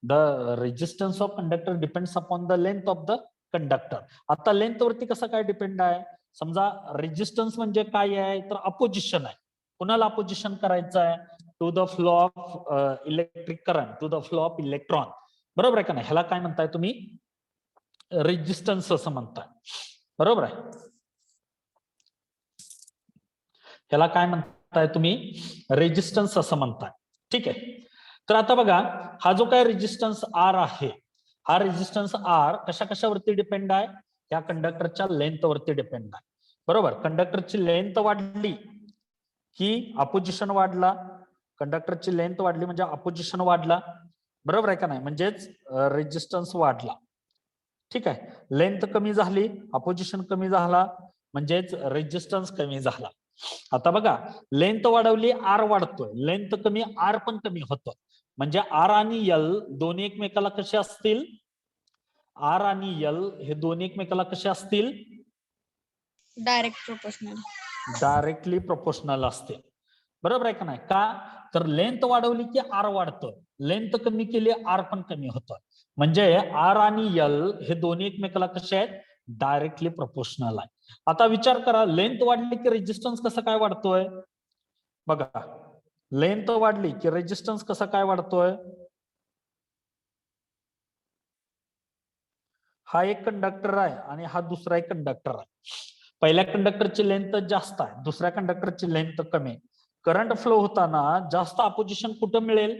The resistance of conductor depends upon the length of the conductor. आता लेंथ वरती कसं काय डिपेंड आहे? समजा रेजिस्टन्स म्हणजे काय आहे तर अपोजिशन आहे. कुणाला अपोजिशन करायचं आहे? To the flow of electric current, to the flow of electron. बरोबर आहे का नाही? ह्याला काय म्हणताय तुम्ही? रेजिस्टन्स असं म्हणताय. बरोबर आहे. ह्याला काय म्हणताय तुम्ही? रेजिस्टन्स असं म्हणताय. ठीक आहे. तर आता बघा हा जो काय रेजिस्टन्स आर आहे हा रेजिस्टन्स आर कशा कशावरती डिपेंड आहे? या कंडक्टरच्या लेंथ वरती डिपेंड आहे. बरोबर. कंडक्टरची लेंथ वाढली की अपोजिशन वाढला. कंडक्टरची लेंथ वाढली म्हणजे अपोजिशन वाढला. बरोबर आहे का नाही? म्हणजेच रेजिस्टन्स वाढला. ठीक आहे. लेंथ कमी झाली अपोजिशन कमी झाला म्हणजेच रेजिस्टन्स कमी झाला. आता बघा लेंथ वाढवली आर वाढतोय, लेंथ कमी आर पण कमी होतोय. म्हणजे आर आणि एल दोन्ही एकमेकाला कसे असतील? आर आणि एल हे दोन्ही एकमेकाला कसे असतील? Direct proportional. डायरेक्टली प्रोपोर्शनल असते. बरोबर आहे का नाही? का तर लेंथ वाढवली की आर वाढतोय, लेंथ कमी केली आर पण कमी होतोय. म्हणजे आर आणि एल हे दोन्ही एकमेकाला कसे आहेत? डायरेक्टली प्रोपोर्शनल आहे. आता विचार करा लेंथ वाढली की रेजिस्टन्स कसं काय वाढतोय? बघा लेंथ वाढली की रेजिस्टन्स कसं काय वाढतोय? हा एक कंडक्टर आहे आणि हा दुसरा एक कंडक्टर आहे. पहिल्या कंडक्टरची लेंथ जास्त आहे, दुसऱ्या कंडक्टरची लेंथ कमी आहे. करंट फ्लो होताना जास्त अपोजिशन कुठं मिळेल?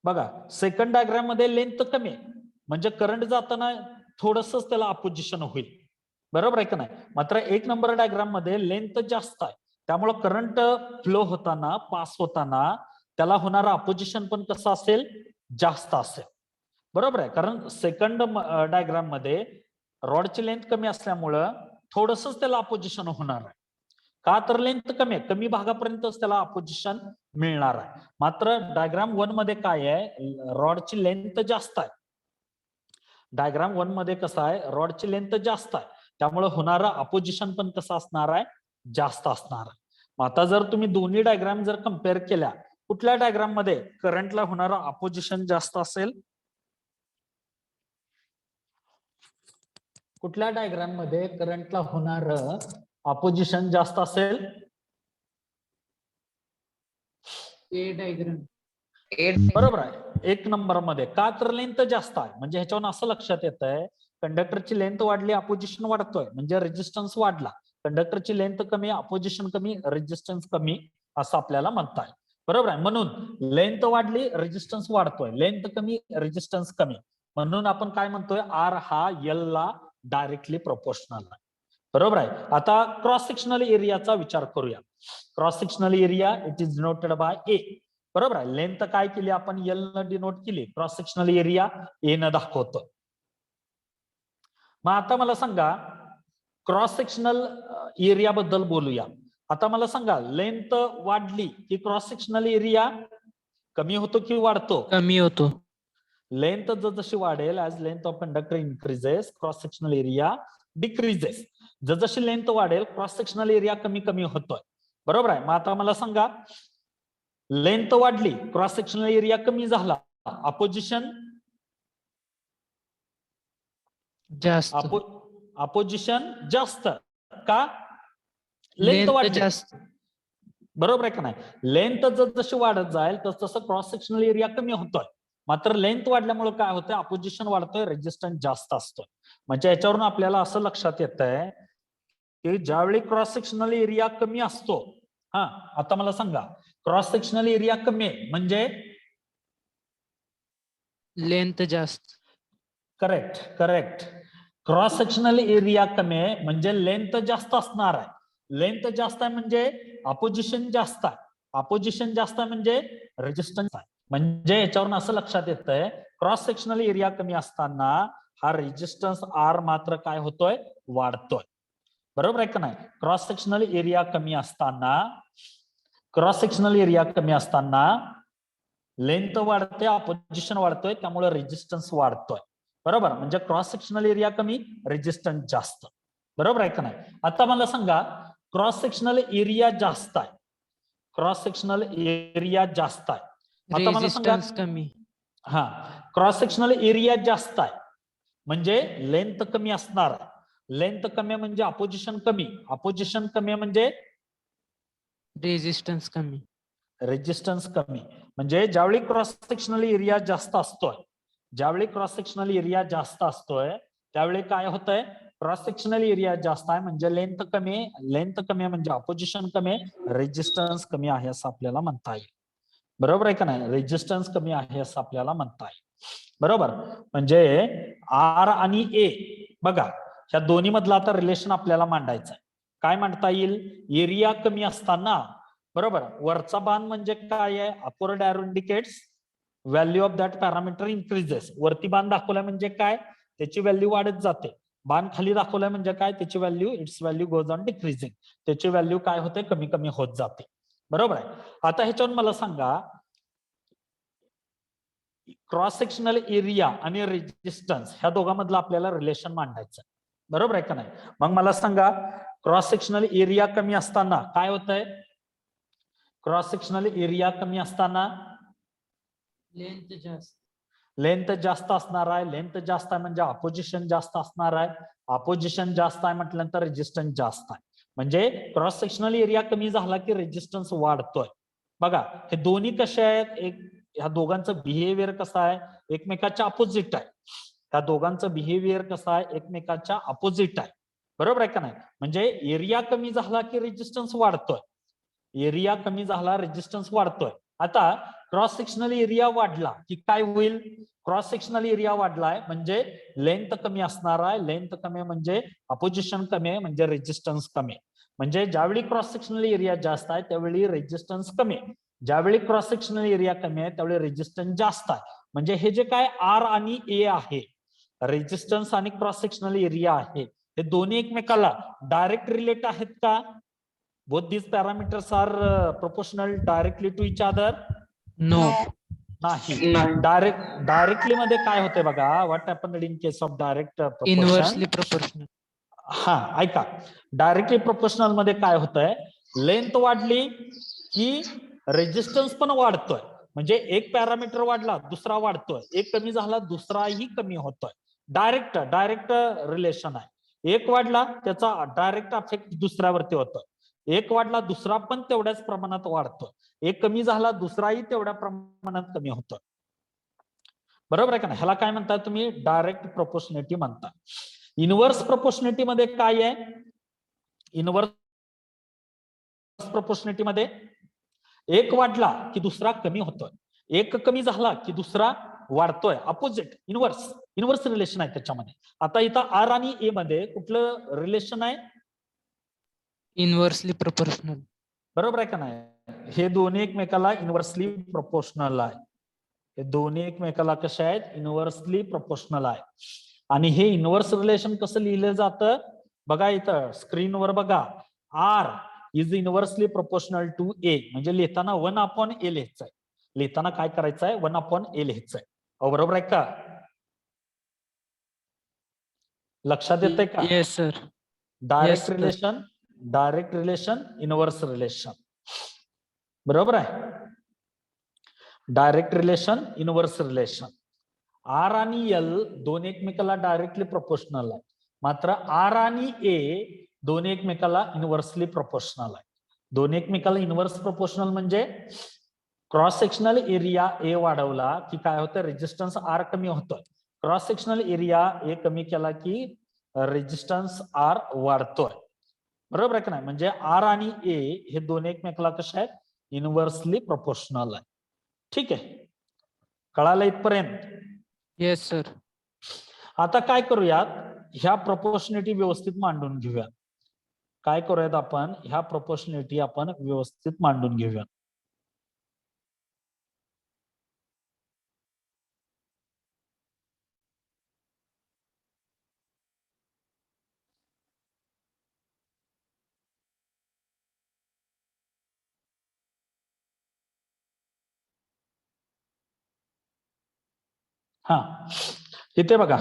बघा सेकंड डायग्राम मध्ये लेंथ कमी आहे म्हणजे करंट जाताना थोडंसंच त्याला अपोजिशन होईल. बरोबर आहे का नाही? मात्र एक नंबर डायग्राम मध्ये लेंथ जास्त आहे त्यामुळे करंट फ्लो होताना पास होताना त्याला होणारा अपोजिशन पण कसं असेल? जास्त असेल. बरोबर आहे. कारण सेकंड डायग्राम मध्ये रॉडची लेंथ कमी असल्यामुळं थोडंसंच त्याला अपोजिशन होणार आहे. का तर लेंथ कमी आहे, कमी भागापर्यंतच त्याला अपोजिशन मिळणार आहे. मात्र डायग्राम 1 मध्ये काय आहे? रॉडची लेंथ जास्त आहे. डायग्राम 1 मध्ये कसं आहे? रॉडची लेंथ जास्त आहे त्यामुळे होणारा अपोजिशन पण कसं असणार आहे? जास्त असणार आहे. आता जर तुम्ही दोन्ही डायग्राम जर कम्पेअर केल्या कुठल्या डायग्राम मध्ये करंटला होणारा अपोजिशन जास्त असेल? कुठल्या डायग्राम मध्ये करंटला होणार अपोजिशन जास्त असेल? ए डायग्राम. बरोबर आहे. एक नंबर मध्ये. का तर लेंथ जास्त आहे. म्हणजे ह्याच्यावरून असं लक्षात येत आहे कंडक्टरची लेंथ वाढली अपोजिशन वाढतोय म्हणजे रेजिस्टन्स वाढला. कंडक्टरची लेंथ कमी अपोजिशन कमी रेजिस्टन्स कमी असं आपल्याला म्हणताय. बरोबर आहे. म्हणून लेंथ वाढली रेजिस्टन्स वाढतोय, लेंथ कमी रेजिस्टन्स कमी. म्हणून आपण काय म्हणतोय? आर हा एल ला डायरेक्टली प्रोपोर्शनल आहे. बरोबर आहे. आता क्रॉस सेक्शनल एरियाचा विचार करूया. Cross sectional area it is denoted by A. बरोबर आहे. लेंथ काय केली आपण? एल न डिनोट केली. क्रॉस सेक्शनल एरिया ए न दाखवतो. मग आता मला सांगा क्रॉस सेक्शनल एरिया बद्दल बोलूया. आता मला सांगा लेंथ वाढली की क्रॉस सेक्शनल एरिया कमी होतो की वाढतो? कमी होतो. लेंथ जशी वाढेल as length of conductor increases cross sectional area decreases. जशी लेंथ वाढेल क्रॉस सेक्शनल एरिया कमी कमी होतोय. बरोबर आहे. मग आता मला सांगा लेंथ वाढली क्रॉस सेक्शनल एरिया कमी झाला अपोजिशन जास्त. अपोजिशन जास्त. का? लेंथ लेंथ वाढली. जास्त. बरोबर आहे का नाही? लेंथ जशी वाढत जाईल तसं क्रॉस सेक्शनल एरिया कमी होतोय. मात्र लेंथ वाढल्यामुळे काय होतंय? अपोजिशन वाढतोय, रेजिस्टन्स जास्त असतोय. म्हणजे याच्यावरून आपल्याला असं लक्षात येत आहे की ज्यावेळी क्रॉस सेक्शनल एरिया कमी असतो. हा आता मला सांगा क्रॉस सेक्शनल एरिया कमी आहे म्हणजे लेंथ जास्त. Correct correct. Cross sectional area कमी आहे म्हणजे लेंथ जास्त असणार आहे. लेंथ जास्त आहे म्हणजे अपोजिशन जास्त आहे. अपोजिशन जास्त आहे म्हणजे रेजिस्टन्स आहे. म्हणजे याच्यावरून असं लक्षात येत आहे क्रॉस सेक्शनल एरिया कमी असताना हा रेजिस्टन्स आर मात्र काय होतोय? वाढतोय. बरोबर आहे का नाही? क्रॉस सेक्शनल एरिया कमी असताना लेंथ वाढते अपोजिशन वाढतोय त्यामुळे रेजिस्टन्स वाढतोय. बरोबर, म्हणजे क्रॉस सेक्शनल एरिया कमी, रेजिस्टन्स जास्त. बरोबर आहे का नाही? आता मला सांगा, क्रॉस सेक्शनल एरिया जास्त आहे, क्रॉस सेक्शनल एरिया जास्त आहे. आता मला सांगा, रेजिस्टन्स कमी. हा, क्रॉस सेक्शनल एरिया जास्त आहे म्हणजे लेंथ कमी असणार आहे. लेंथ कमी म्हणजे अपोजिशन कमी, अपोजिशन कमी म्हणजे रेजिस्टन्स कमी. रेजिस्टन्स कमी. म्हणजे ज्यावेळी क्रॉस सेक्शनल एरिया जास्त असतोय, ज्यावेळी क्रॉस सेक्शनल एरिया जास्त असतोय त्यावेळी काय होतंय, क्रॉस सेक्शनल एरिया जास्त आहे म्हणजे लेंथ कमी आहे, लेंथ कमी आहे म्हणजे अपोजिशन कमी आहे, रेजिस्टन्स कमी आहे असं आपल्याला म्हणता येईल. बरोबर आहे का नाही? रेजिस्टन्स कमी आहे असं आपल्याला म्हणता येईल. बरोबर, म्हणजे आर आणि ए, बघा ह्या दोन्ही मधला आता रिलेशन आपल्याला मांडायचं आहे. काय मांडता येईल? एरिया कमी असताना, बरोबर, वरचा बाण म्हणजे काय आहे, upward arrow indicates value of that parameter increases. वरती बाण दाखवलाय म्हणजे काय, त्याची व्हॅल्यू वाढत जाते. बाण खाली दाखवलाय म्हणजे काय, त्याची value, it's value goes on decreasing, त्याची व्हॅल्यू काय होते, कमी कमी होत जाते. बरोबर आहे. आता ह्याच्यावर मला सांगा, क्रॉस सेक्शनल एरिया आणि रेजिस्टन्स ह्या दोघांमधलं आपल्याला रिलेशन मांडायचं. बरोबर आहे का नाही? मग मला सांगा, क्रॉस सेक्शनल एरिया कमी असताना काय होतंय, क्रॉस सेक्शनल एरिया कमी असताना लेंथ जास्त. लेंथ जास्त असणार आहे. लेंथ जास्त आहे म्हणजे अपोजिशन जास्त असणार आहे. अपोजिशन जास्त आहे म्हटल्यानंतर रेजिस्टन्स जास्त आहे. म्हणजे क्रॉस सेक्शनल एरिया कमी झाला की रेजिस्टन्स वाढतोय. बघा हे दोन्ही कसे आहेत, एक ह्या दोघांचं बिहेवियर कसं आहे, एकमेकाच्या अपोजिट आहे. त्या दोघांचं बिहेवियर कसं आहे, एकमेकाच्या अपोजिट आहे. बरोबर आहे का नाही? म्हणजे एरिया कमी झाला की रेजिस्टन्स वाढतोय, एरिया कमी झाला रेजिस्टन्स वाढतोय. आता क्रॉस सेक्शनल एरिया वाढला की काय होईल, क्रॉस सेक्शनल एरिया वाढलाय म्हणजे लेंथ कमी असणार आहे. लेंथ कमी म्हणजे अपोजिशन कमी आहे म्हणजे रेजिस्टन्स कमी. म्हणजे ज्यावेळी क्रॉस सेक्शनल एरिया जास्त आहे त्यावेळी रेजिस्टन्स कमी आहे, ज्यावेळी क्रॉस सेक्शनल एरिया कमी आहे त्यावेळी रेजिस्टन्स जास्त आहे. म्हणजे हे जे काय आर आणि ए आहे, रेजिस्टन्स आणि क्रॉस सेक्शनल एरिया आहे, हे दोन्ही एकमेकाला डायरेक्ट रिलेट आहेत का? Both these parameters are proportional directly to each other? No. नाही. नाही. डायरेक्टली मध्ये काय होते बघा, what happen in case of direct proportion. Inversely proportional. हा, ऐका, डायरेक्टली प्रोपोर्शनल मध्ये काय होतंय, लेंथ वाढली की रेजिस्टन्स पण वाढतोय. म्हणजे एक पॅरामीटर वाढला दुसरा वाढतोय, एक कमी झाला दुसराही कमी होतोय. डायरेक्ट रिलेशन आहे. एक वाढला त्याचा डायरेक्ट अफेक्ट दुसऱ्यावरती होतोय, एक वाढला दुसरा पण तेवढ्याच प्रमाणात वाढतोय, एक कमी झाला दुसराही तेवढ्या प्रमाणात कमी होतोय. बरोबर आहे का नाही? ह्याला काय म्हणता तुम्ही, डायरेक्ट प्रोपोर्शनिटी म्हणता. इनव्हर्स प्रोपोर्शनिटी मध्ये काय आहे, इनव्हर्स प्रोपोर्शनिटी मध्ये एक वाढला की दुसरा कमी होतोय, एक कमी झाला की दुसरा वाढतोय. अपोजिट, इनव्हर्स रिलेशन आहे त्याच्यामध्ये. आता इथं आर आणि ए मध्ये कुठलं रिलेशन आहे, इनव्हर्सली प्रोपोर्शनल. बरोबर आहे का नाही? हे दोन्ही एकमेकाला इनव्हर्सली प्रोपोर्शनल आहे. हे दोन्ही एकमेकाला कसे आहेत, इनव्हर्सली प्रोपोर्शनल आहे. आणि हे इनव्हर्स रिलेशन कसं लिहिलं जातं बघा, इथं स्क्रीनवर बघा, R is inversely proportional to A. म्हणजे लिहिताना 1/a लिहायचंय, लिहिताना काय करायचंय, 1/a लिहायचंय. बरोबर आहे का? लक्षात येतंय का? Yes sir. Direct sir. Relation, direct relation, inverse relation. बरोबर आहे? Direct relation, inverse relation. R आणि एल दोन एकमेकाला डायरेक्टली प्रोपोर्शनल आहे, मात्र आर आणि ए दोन्ही एकमेकाला इनव्हर्सली प्रोपोर्शनल आहे. दोन्ही एकमेकाला इनव्हर्स प्रोपोर्शनल म्हणजे क्रॉस सेक्शनल एरिया ए वाढवला की काय होतं, रेजिस्टन्स आर कमी होतोय. क्रॉस सेक्शनल एरिया ए कमी केला की रेजिस्टन्स आर वाढतोय. बरोबर आहे का नाही? म्हणजे आर आणि ए हे दोन्ही एकमेकाला कसे आहेत, इनव्हर्सली प्रोपोर्शनल आहे. ठीक आहे, कळालं इथपर्यंत? Yes sir. आता काय करूयात, ह्या प्रोपोर्शनिटी व्यवस्थित मांडून घेऊयात. काय करूयात आपण, ह्या प्रोपोर्शनिटी आपण व्यवस्थित मांडून घेऊयात. हा, इथे बघा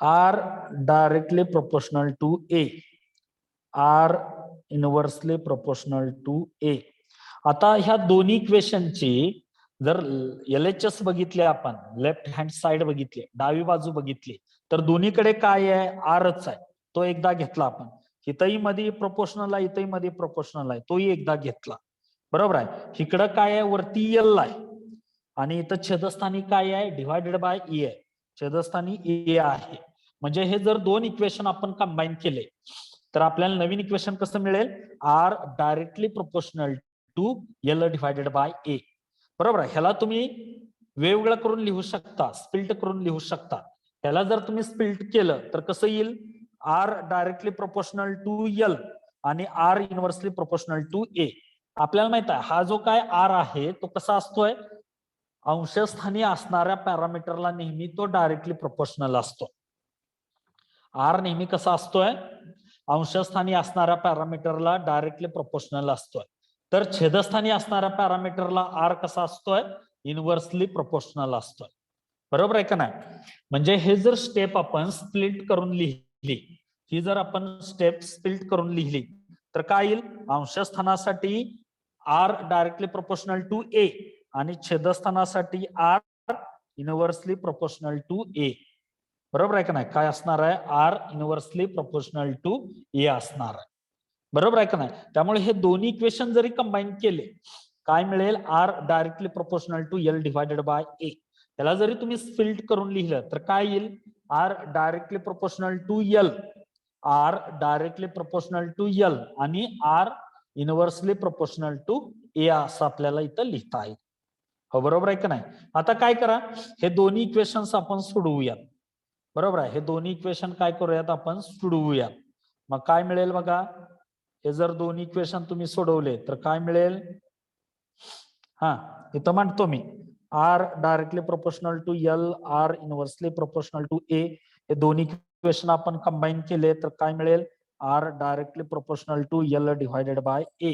R directly proportional to A, R inversely proportional to A. आता ह्या दोन्ही इक्वेशनची जर LHS बघितले आपण, लेफ्ट हँड साइड बघितली, डावी बाजू बघितली, तर दोन्हीकडे काय आहे, आरच आहे. तो एकदा घेतला आपण. इथंही मध्ये प्रोपोर्शनल आहे, इथंही मध्ये प्रोपोर्शनल आहे, तोही एकदा घेतला. बरोबर आहे. इकडं काय आहे, वरती L आहे आणि इथं छेदस्थानी काय आहे, डिवायडेड बाय E आहे. छेदस्थानी ए आहे. म्हणजे हे जर दोन इक्वेशन आपण कंबाईन केले तर आपल्याला नवीन इक्वेशन कसं मिळेल, R directly proportional to L divided by A. बरोबर आहे. ह्याला तुम्ही वेगवेगळं करून लिहू शकता, स्प्लिट करून लिहू शकता. ह्याला जर तुम्ही स्प्लिट केलं तर कसं येईल, R directly proportional to L आणि R inversely proportional to A. आपल्याला माहित आहे हा जो काय आर आहे तो कसा असतोय, अंशस्थानी असणाऱ्या पॅरामीटरला नेहमी तो डायरेक्टली प्रोपोर्शनल असतो. आर नेहमी कसा असतोय, अंशस्थानी असणाऱ्या पॅरामीटरला डायरेक्टली प्रोपोर्शनल असतोय. तर छेदस्थानी असणाऱ्या पॅरामीटरला आर कसा असतोय, इनव्हर्सली प्रोपोर्शनल असतोय. बरोबर आहे का नाही. म्हणजे हे जर स्टेप आपण स्प्लिट करून लिहिली, ही जर आपण स्टेप स्प्लिट करून लिहिली तर काय येईल, अंशस्थानासाठी आर डायरेक्टली प्रोपोर्शनल टू ए आणि छेदस्थानासाठी आर इनव्हर्सली प्रोपोर्शनल टू ए. बरोबर आहे का नाही. काय असणार आहे, आर इनव्हर्सली प्रोपोर्शनल टू ए असणार आहे. बरोबर आहे का नाही. त्यामुळे हे दोन्ही इक्वेशन जरी कंबाईन केले काय मिळेल, R directly proportional to L divided by A. त्याला जरी तुम्ही स्प्लिट करून लिहिलं तर काय येईल, R directly proportional to L, R directly proportional to L आणि R inversely proportional to A असं आपल्याला इथं लिहिता येईल. हो बरोबर आहे का नाही. आता काय करा, हे दोन्ही इक्वेशन्स आपण सोडवूयात. बरोबर आहे. हे दोन्ही इक्वेशन काय करूयात, आपण सोडवूयात. मग काय मिळेल बघा, हे जर दोन्ही इक्वेशन तुम्ही सोडवले तर काय मिळेल, हा इथं म्हणतो मी R directly proportional to L, R inversely proportional to A. हे दोन्ही इक्वेशन आपण कंबाईन केले तर काय मिळेल, R directly proportional to L divided by A.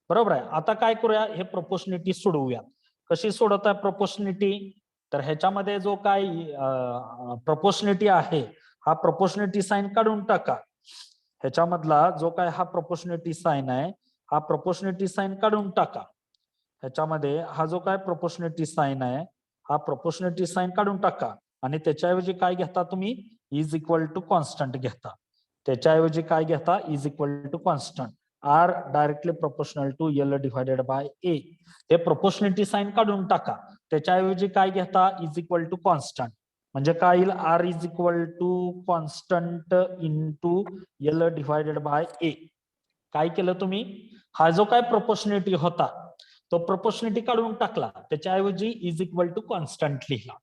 बरोबर आहे. आता काय करूया, हे प्रोपोर्शनिटी सोडवूया. कशी सोडवत आहे प्रोपोर्शनिटी, तर ह्याच्यामध्ये जो काय प्रोपोर्शनिटी आहे हा प्रोपोर्शनिटी साइन काढून टाका. ह्याच्यामधला जो काय हा प्रोपोर्शनिटी साइन आहे हा प्रोपोर्शनिटी साइन काढून टाका. ह्याच्यामध्ये हा जो काय प्रोपोर्शनिटी साइन आहे हा प्रोपोर्शनिटी साइन काढून टाका आणि त्याच्याऐवजी काय घेता तुम्ही, इज इक्वल टू कॉन्स्टंट घेता. त्याच्याऐवजी काय घेता, is equal to constant. R directly proportional to L divided by A. हे प्रोपोर्शनिटी साइन काढून टाका. त्याच्याऐवजी काय घेता, इज इक्वल टू कॉन्स्टंट. म्हणजे काय येईल, R is equal to constant into L divided by A. काय केलं तुम्ही, हा जो काय प्रोपोर्शनिटी होता तो प्रोपोर्शनिटी काढून टाकला, त्याच्याऐवजी इज इक्वल टू कॉन्स्टंट लिहिला.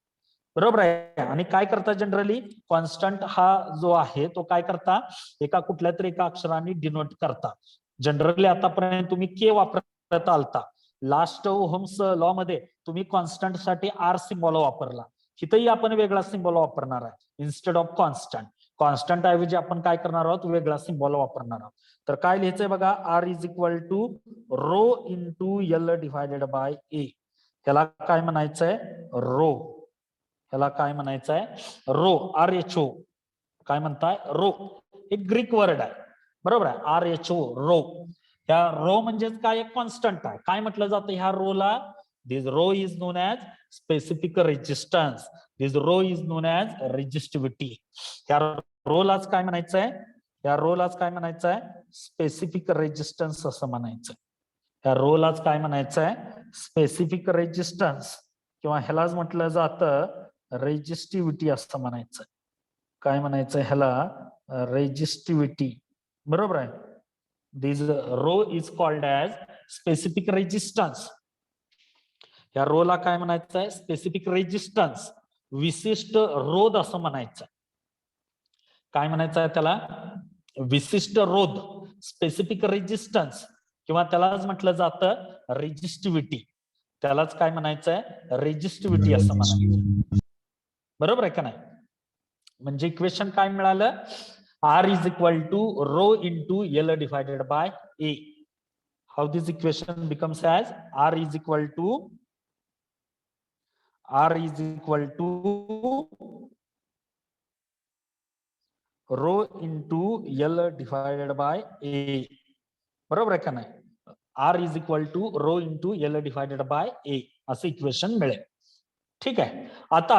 बरोबर आहे. आणि काय करता, जनरली कॉन्स्टंट हा जो आहे तो काय करता, एका कुठल्या तरी एका अक्षराने डिनोट करता. जनरली आतापर्यंत तुम्ही के वापरत आलता. लास्ट ओहम्स लॉ मध्ये तुम्ही कॉन्स्टंट साठी आर सिम्बॉल वापरला. इथंही आपण वेगळा सिम्बॉल वापरणार आहे. इन्स्टेड ऑफ कॉन्स्टंट, कॉन्स्टंट ऐवजी आपण काय करणार आहोत, वेगळा सिम्बॉल वापरणार आहोत. तर काय लिहायचंय बघा, R is equal to rho into L divided by A. ह्याला काय म्हणायचंय, रो. ह्याला काय म्हणायचंय, रो. RHO काय म्हणताय, रो. एक ग्रीक वर्ड आहे. बरोबर आहे. RHO, row. ह्या रो म्हणजेच काय, कॉन्स्टंट आहे. काय म्हटलं जातं ह्या रोला, this rho is known as specific resistance. This rho is known as resistivity. ह्या रोलाच काय म्हणायचंय, या रोलाच काय म्हणायचंय, स्पेसिफिक रेजिस्टन्स असं म्हणायचं. या रोलाच काय म्हणायचंय, स्पेसिफिक रेजिस्टन्स, किंवा ह्यालाच म्हटलं जातं रेजिस्टिव्हिटी असं म्हणायचं. काय म्हणायचं ह्याला, रेजिस्टिव्हिटी. बरोबर आहे. This rho is called as specific resistance. या रोला काय म्हणायचंय, स्पेसिफिक रेजिस्टन्स, विशिष्ट रोध असं म्हणायचं. काय म्हणायचं त्याला, विशिष्ट रोध, स्पेसिफिक रेजिस्टन्स, किंवा त्यालाच म्हटलं जातं रेजिस्टिव्हिटी. त्यालाच काय म्हणायचंय, रेजिस्टिव्हिटी असं म्हणायचं. बरोबर आहे का नाही. म्हणजे इक्वेशन काय मिळालं, R is equal to rho into L divided by A. How this equation becomes as, R is equal to R is equal to rho into L divided by A. बरोबर आहे का नाही? R is equal to rho into L divided by A असं equation मिळेल. ठीक आहे. आता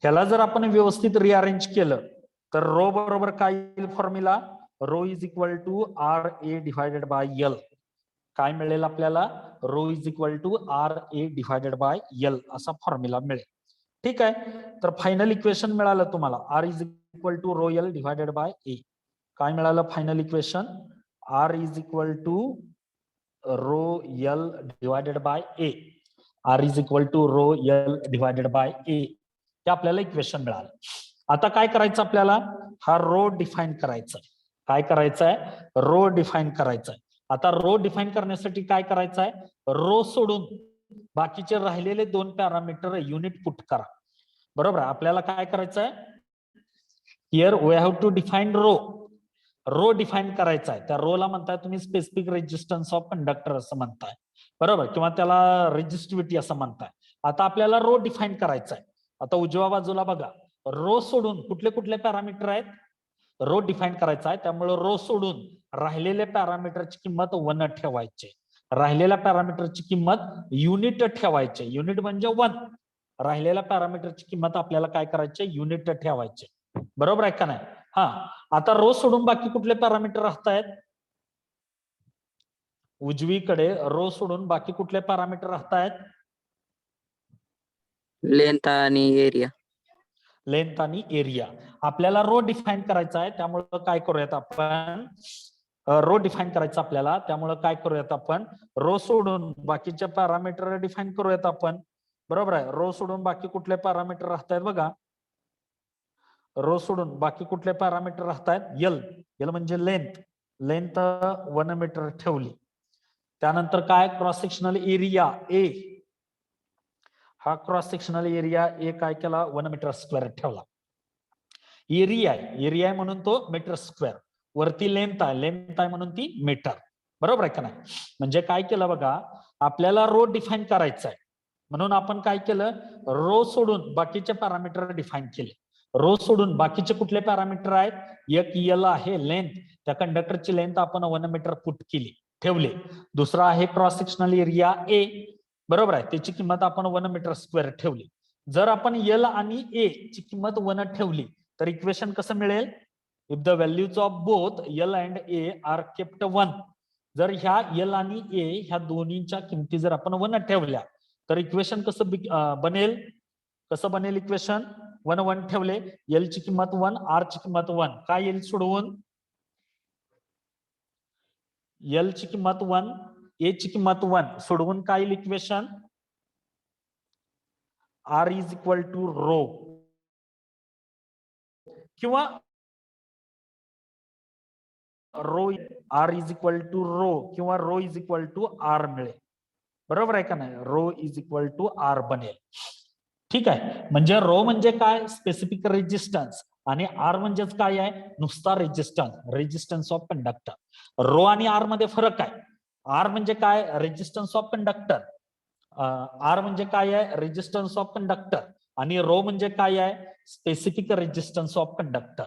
ह्याला जर आपण व्यवस्थित रिअरेंज केलं तर रो बरोबर काय येईल formula? Rho is equal to RA divided by L. काय मिळेल आपल्याला? Rho is equal to RA divided by L असा फॉर्म्युला मिळेल. ठीक आहे. तर फायनल इक्वेशन मिळालं तुम्हाला R is equal to rho L divided by A. काय मिळालं final equation? R is equal to rho L divided by A. R is equal to rho L divided by A. हे आपल्याला equation मिळालं. आता काय करायचं आपल्याला? हा रो डिफाईन करायचा. काय करायचं आहे? रो डिफाईन करायचा आहे. आता रो डिफाईन करण्यासाठी काय करायचं आहे? रो सोडून बाकीचे राहिलेले दोन पॅरामीटर युनिट पुट करा. बरोबर आहे. आपल्याला काय करायचं आहे? Here we have to define rho. Rho define करायचा आहे. त्या रोला म्हणताय तुम्ही स्पेसिफिक रेजिस्टन्स ऑफ कंडक्टर असं म्हणताय. बरोबर, किंवा त्याला रेजिस्टिव्हिटी असं म्हणताय. आता आपल्याला रो डिफाईन करायचा आहे. आता उजव्या बाजूला बघा, रो सोडून कुठले कुठले पॅरामीटर आहेत? रो डिफाईन करायचा आहे. त्यामुळे रो सोडून राहिलेल्या पॅरामीटरची किंमत 1 ठेवायचे. राहिलेल्या पॅरामीटरची किंमत युनिट ठेवायचे. युनिट म्हणजे 1. राहिलेल्या पॅरामीटरची किंमत आपल्याला काय करायचे? युनिट ठेवायचे. बरोबर आहे का नाही? हा. आता रो सोडून बाकी कुठले पॅरामीटर राहतायत? उजवीकडे रो सोडून बाकी कुठले पॅरामीटर राहतायत? लेंथ आणि एरिया. लेंथ आणि एरिया. आपल्याला रो डिफाईन करायचा आहे. त्यामुळे काय करूयात आपण? रो डिफाईन करायचं आपल्याला. त्यामुळे काय करूयात आपण? रो सोडून बाकीचे पॅरामीटर डिफाईन करूयात आपण. बरोबर आहे. रो सोडून बाकी कुठले पॅरामीटर राहतायत बघा. रो सोडून बाकी कुठले पॅरामीटर राहतायत? L. L म्हणजे लेंथ. लेंथ 1 मीटर ठेवली. त्यानंतर काय? Cross sectional area A. हा क्रॉस सेक्शनल एरिया A काय केला? 1 मीटर स्क्वेअर ठेवला. एरिया आहे. एरिया आहे म्हणून तो मीटर स्क्वेअर. वरती लेंथ आहे. लेंथ आहे म्हणून ती मीटर. बरोबर आहे का नाही? म्हणजे काय केलं बघा, आपल्याला रो डिफाईन करायचा आहे. म्हणून आपण काय केलं? रो सोडून बाकीचे पॅरामीटर डिफाईन केले. रो सोडून बाकीचे कुठले पॅरामीटर आहेत? एक L आहे लेंथ. त्या कंडक्टरची लेंथ आपण 1 मीटर पुट केली, ठेवले. दुसरा आहे क्रॉस सेक्शनल एरिया A. बरोबर आहे. त्याची किंमत आपण 1 मीटर स्क्वेअर ठेवली. जर आपण L आणि A ची किंमत 1 ठेवली तर इक्वेशन कसं मिळेल? If the values of both L and A are kept 1. जर ह्या L आणि A ह्या दोन्हीच्या किमती जर आपण 1 ठेवल्या तर इक्वेशन कसं बनेल? कसं बनेल इक्वेशन? 1 1 ठेवले. L ची किंमत 1, R ची किंमत 1. काय येईल सोडवून? L ची किंमत 1, A ची किंमत 1. सोडवून काय येईल equation? R is equal to rho किंवा rho R is equal to rho किंवा rho is equal to R मिळेल. बरोबर आहे का नाही? Rho is equal to R बनेल. ठीक आहे. म्हणजे रो म्हणजे काय? Specific resistance. आणि R म्हणजेच काय आहे? नुसता resistance. Resistance of conductor. Rho आणि R मध्ये फरक आहे. R म्हणजे काय? Resistance of conductor. R म्हणजे काय आहे? Resistance of conductor. आणि रो म्हणजे काय आहे? Specific resistance of conductor.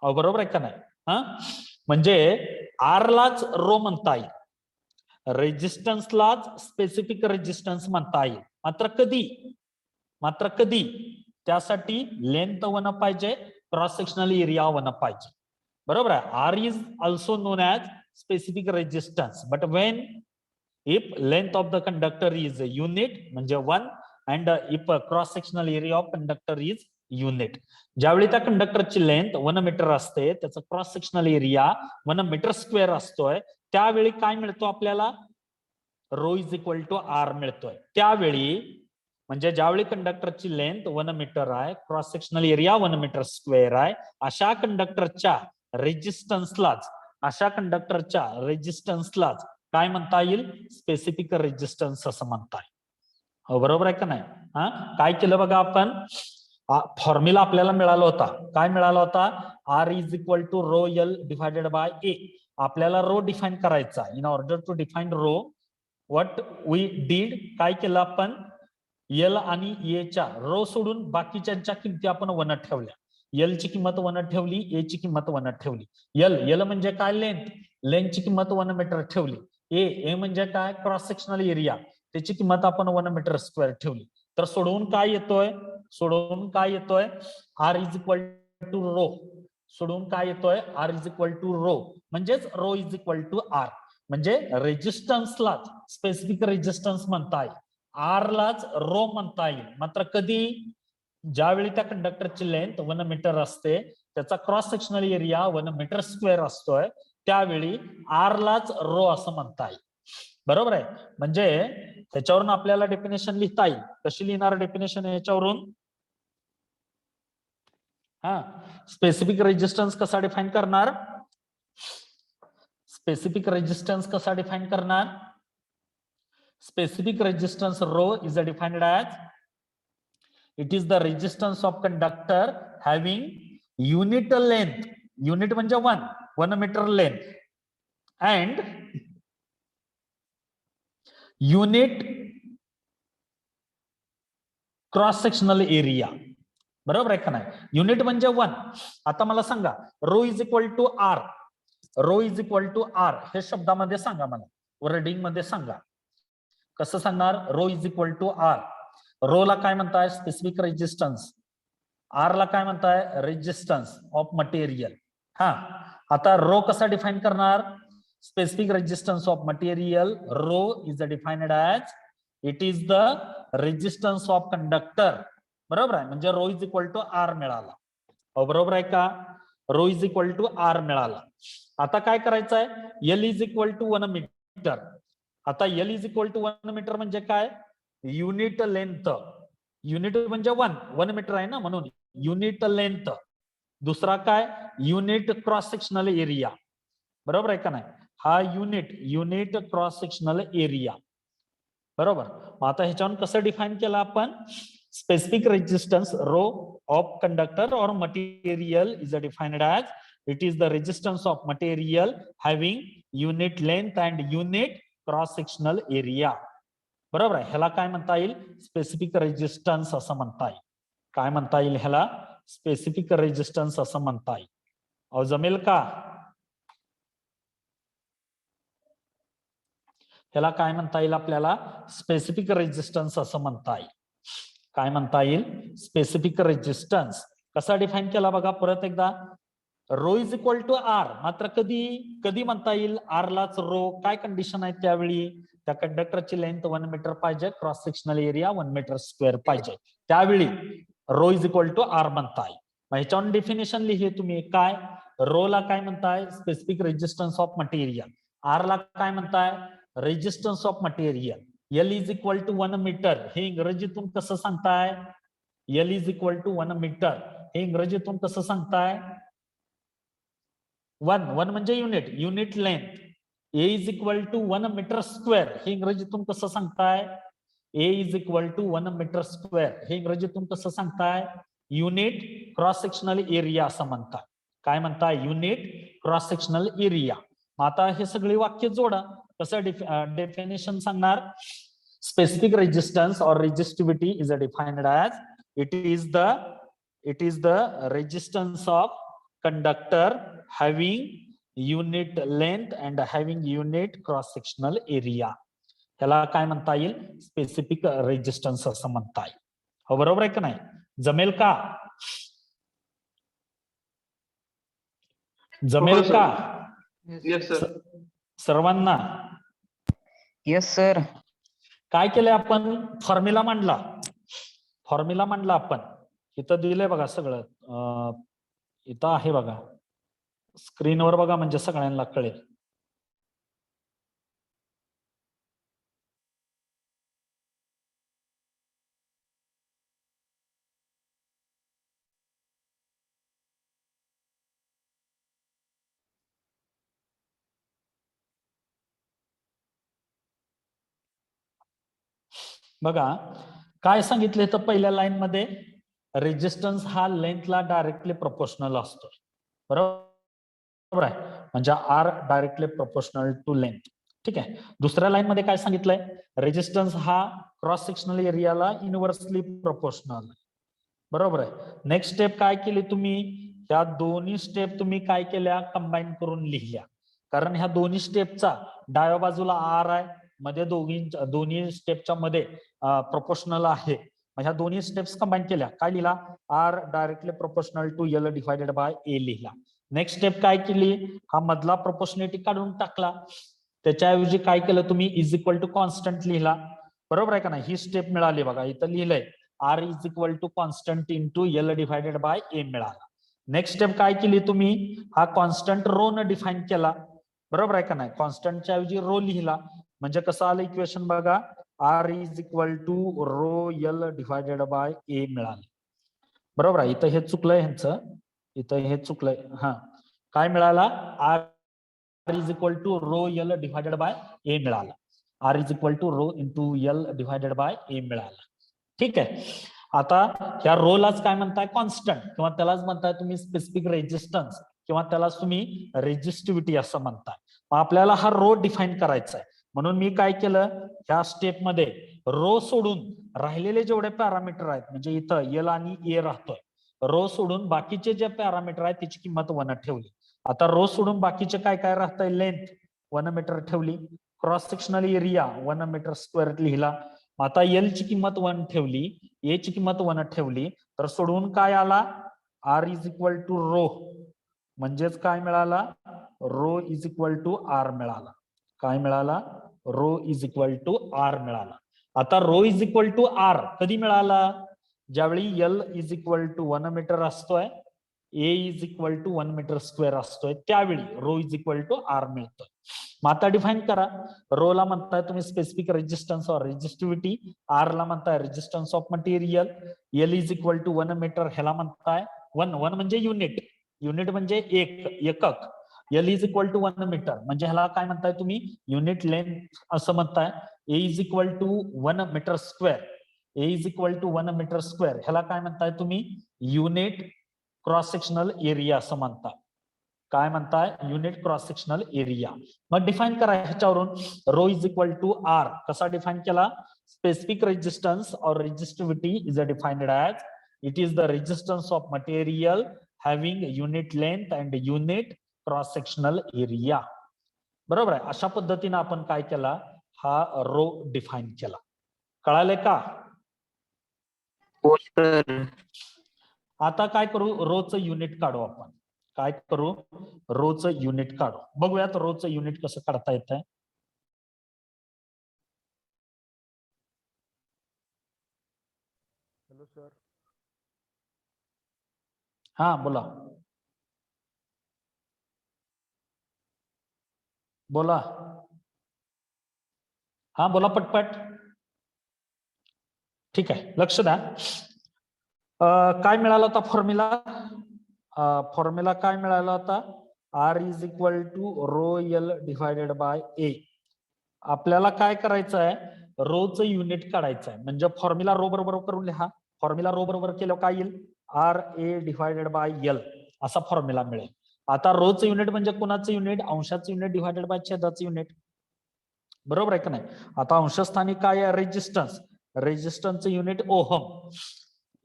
बरोबर आहे का नाही? हा. म्हणजे R लाच रो म्हणता येईल, रेजिस्टन्सलाच स्पेसिफिक रेजिस्टन्स म्हणता येईल. मात्र कधी? त्यासाठी लेंथ 1 पाहिजे, क्रॉस सेक्शनल एरिया 1 पाहिजे. बरोबर आहे. R is also known as specific resistance, but when if length of the conductor is unit म्हणजे 1 and if cross sectional area of conductor is unit. ज्यावेळी त्या कंडक्टरची लेंथ 1 मीटर असते, त्याचा cross sectional area 1 metre square असतोय, त्यावेळी काय मिळतो आपल्याला? Rho is equal to R मिळतोय. त्यावेळी म्हणजे ज्यावेळी कंडक्टरची लेंथ 1 मीटर आहे, cross sectional area 1 metre square आहे, अशा कंडक्टरच्या रेजिस्टन्सलाच काय म्हणता येईल? स्पेसिफिक रेजिस्टन्स असं म्हणता येईल. बरोबर आहे का नाही? हा. काय केलं बघा आपण? फॉर्म्युला आपल्याला मिळाला होता. काय मिळाला होता? R is equal to rho L divided by A. आपल्याला रो डिफाईन करायचा. In order to define rho, what we did, काय केलं आपण? एल आणि एच्या रो सोडून बाकीच्यांच्या किमती आपण वनत ठेवल्या. एल ची किंमत वनत ठेवली, ए ची किंमत वनत ठेवली. एल म्हणजे काय लेंथ, लेंथची किंमत 1 मीटर ठेवली. ए म्हणजे काय क्रॉस सेक्शनल एरिया, त्याची किंमत आपण 1 मीटर स्क्वेअर ठेवली. तर सोडवून काय येतोय R is equal to rho. सोडवून काय येतोय R is equal to rho, म्हणजेच rho is equal to R. म्हणजे रेजिस्टन्सलाच स्पेसिफिक रेजिस्टन्स म्हणता येईल, आर लाच रो म्हणता येईल. मात्र कधी, ज्यावेळी त्या कंडक्टरची लेंथ 1 मीटर असते, त्याचा cross sectional area 1 metre square असतोय, त्यावेळी आर लाच रो असं म्हणता येईल. बरोबर आहे. म्हणजे त्याच्यावरून आपल्याला डेफिनेशन लिहिता येईल. कशी लिहिणार डेफिनेशन याच्यावरून? स्पेसिफिक रेजिस्टन्स कसा डिफाइन करणार? स्पेसिफिक रेजिस्टन्स कसा डिफाइन करणार? Specific resistance rho is defined as it is the resistance of conductor having unit length, unit म्हणजे 1 meter length, and unit cross sectional area. बरोबर आहे का नाही? युनिट म्हणजे 1. आता मला सांगा rho is equal to R, rho is equal to R हे शब्दामध्ये सांगा, मला वर्डिंग मध्ये सांगा. कसं सांगणार? Rho is equal to R. Rho ला काय म्हणताय? Specific resistance. आर ला काय म्हणताय? Resistance of material. आता रो कसा डिफाइन करणार? Specific resistance of material rho is defined as it is the resistance of conductor. बरोबर आहे. म्हणजे rho is equal to R मिळाला. बरोबर आहे का? Rho is equal to R मिळाला. आता काय करायचं आहे? L is equal to 1 metre. आता L is equal to 1 metre म्हणजे काय? Unit length. युनिट म्हणजे 1 मीटर आहे ना, म्हणून युनिट लेंथ. दुसरा काय? Unit cross sectional area. बरोबर आहे का नाही? हा युनिट क्रॉस सेक्शनल एरिया. बरोबर. आता ह्याच्यावर कसं डिफाइन केलं आपण? Specific resistance rho of conductor or material is defined as it is the resistance of material having unit length and unit cross sectional area. बरोबर आहे. ह्याला काय म्हणता येईल? स्पेसिफिक रेजिस्टन्स असं म्हणता येईल. काय म्हणता येईल ह्याला? स्पेसिफिक रेजिस्टन्स असं म्हणता येईल. अहो जमेल का? ह्याला काय म्हणता येईल आपल्याला? स्पेसिफिक रेजिस्टन्स असं म्हणता येईल. काय म्हणता येईल? Specific resistance. कसा डिफाइन केला बघा परत एकदा. Rho is equal to R. मात्र कधी म्हणता येईल आर लाच रो? काय कंडिशन आहे त्यावेळी? त्या कंडक्टरची लेंथ 1 मीटर पाहिजे, cross sectional area 1 metre square पाहिजे, त्यावेळी rho is equal to R म्हणता येईल. मग ह्याच्यावर डेफिनेशन लिहिले तुम्ही. काय? रो ला काय म्हणताय? Specific resistance of material. R ला काय म्हणताय? Resistance of material. L is equal to 1 metre हे इंग्रजीतून कसं सांगताय? L is equal to 1 metre हे इंग्रजीतून कसं सांगताय? 1 म्हणजे unit length. A is equal to 1 metre square हे इंग्रजीतून कसं सांगताय? A is equal to 1 metre square हे इंग्रजीतून कसं सांगताय? युनिट क्रॉस सेक्शनल एरिया असं म्हणताय. काय म्हणताय? Unit cross sectional area. आता हे सगळी वाक्य जोडा. कसं डेफिनेशन सांगणार? स्पेसिफिक रेजिस्टन्स और resistivity is defined as it is the resistance of conductor having unit length and having unit cross sectional area. ह्याला काय म्हणता येईल? स्पेसिफिक रेजिस्टन्स असं म्हणता येईल. हो बरोबर आहे का नाही? जमेल का? जमेल का Yes, sir. सर्वांना? Yes sir. काय केलंय आपण? फॉर्म्युला मांडला आपण. इथं दिलंय बघा सगळं. इथं आहे बघा स्क्रीनवर बघा, म्हणजे सगळ्यांना कळेल. बघा काय सांगितले तर पहिल्या लाईन मध्ये रेजिस्टन्स हा लेंथला डायरेक्टली प्रोपोर्शनल असतो. बरोबर आहे. म्हणजे R directly proportional to length. ठीक आहे. दुसऱ्या लाईन मध्ये काय सांगितलंय, रेजिस्टन्स हा क्रॉस सेक्शनल एरियाला इनव्हर्सली प्रोपोर्शनल. बरोबर आहे. नेक्स्ट स्टेप काय केली तुम्ही, ह्या दोन्ही स्टेप तुम्ही काय केल्या, कंबाईन करून लिहिल्या. कारण ह्या दोन्ही स्टेपचा डाव्या बाजूला आर आहे, मध्ये दोन्ही स्टेपच्या मध्ये प्रोपोर्शनल आहे. ह्या दोन्ही स्टेप्स कंबाईन केल्या, काय लिहिला, R directly proportional to L divided by A लिहिला. नेक्स्ट स्टेप काय केली, हा मधला प्रोपोर्शनॅलिटी काढून टाकला. त्याच्याऐवजी काय केलं तुम्ही, इज इक्वल टू कॉन्स्टंट लिहिला. बरोबर आहे का नाही. ही स्टेप मिळाली बघा, इथं लिहिलंय R is equal to constant into L divided by A मिळाला. नेक्स्ट स्टेप काय केली तुम्ही, हा कॉन्स्टंट रो न डिफाईन केला. बरोबर आहे का नाही. कॉन्स्टंटच्या ऐवजी रो लिहिला. म्हणजे कसं आलं इक्वेशन बघा, R is equal to rho L divided by A मिळालं. बरोबर आहे. इथं हे चुकलंय ह्यांचं, इथं हे चुकलंय. हा काय मिळाला, R is equal to rho L divided by A मिळाला. R is equal to rho into L divided by A मिळाला. ठीक आहे. आता ह्या रोलाच काय म्हणताय, कॉन्स्टंट, किंवा त्यालाच म्हणताय तुम्ही स्पेसिफिक रेजिस्टन्स, किंवा त्यालाच तुम्ही रेजिस्टिव्हिटी असं म्हणताय. आपल्याला हा रो डिफाईन करायचा आहे. म्हणून मी काय केलं, ह्या स्टेप मध्ये रो सोडून राहिलेले जेवढे पॅरामीटर आहेत, म्हणजे इथं एल आणि ए राहतोय, रो सोडून बाकीचे जे पॅरामीटर आहेत त्याची किंमत 1 ठेवली. आता रो सोडून बाकीचे काय काय राहतंय, लेंथ 1 मीटर ठेवली, cross sectional area 1 metre square लिहिला. आता एल ची किंमत 1 ठेवली, ए ची किंमत 1 ठेवली, तर सोडून काय आला, R is equal to rho, म्हणजेच काय मिळाला, rho is equal to R मिळाला. काय मिळाला, rho is equal to R मिळाला. आता rho is equal to R कधी मिळाला, ज्यावेळी L is equal to 1 metre असतोय, A is equal to 1 metre square असतोय, त्यावेळी rho is equal to R मिळतोय. मग आता डिफाईन करा, रो ला म्हणताय तुम्ही specific resistance or resistivity, R ला म्हणताय resistance of material, L is equal to 1 metre, ह्याला म्हणताय 1 म्हणजे युनिट, युनिट म्हणजे एकक, L is equal to 1 metre म्हणजे ह्याला काय म्हणताय तुम्ही, युनिट लेंथ असं म्हणताय. A is equal to 1 metre square, A is equal to 1 metre square, ह्याला काय म्हणताय तुम्ही, युनिट क्रॉस सेक्शनल एरिया असं म्हणताय. काय म्हणताय, युनिट क्रॉस सेक्शनल एरिया. मग डिफाईन करा ह्याच्यावरून, rho is equal to R कसा डिफाईन केला, स्पेसिफिक रेजिस्टन्स और resistivity is defined as it is the resistance of material having unit length and unit cross sectional area. बरोबर आहे. अशा पद्धतीने आपण काय केला, हा रो डिफाईन केला. कळाले का. हो सर. आता काय करू, रोचं युनिट काढू आपण. काय करू, रोचं युनिट काढू. बघूयात रोचं युनिट कसं काढता येतंय. Hello sir. हा बोला बोला. हा बोला पटपट. ठीक आहे, लक्ष द्या. काय मिळाला होता फॉर्म्युला, फॉर्म्युला काय मिळाला होता, R is equal to rho L divided by A. आपल्याला काय करायचं आहे, रोचं युनिट काढायचं आहे. म्हणजे फॉर्म्युला रो बरोबर करून लिहा. फॉर्म्युला रो बरोबर केलं काय येईल, R A divided by L असा फॉर्म्युला मिळेल. आता रोचं युनिट म्हणजे कोणाचं युनिट, अंशाचं युनिट डिवायडेड बाय छेदाचं युनिट. बरोबर आहे का नाही. आता अंशस्थानी काय आहे, रेजिस्टन्स, रेजिस्टन्सचं युनिट ओहम.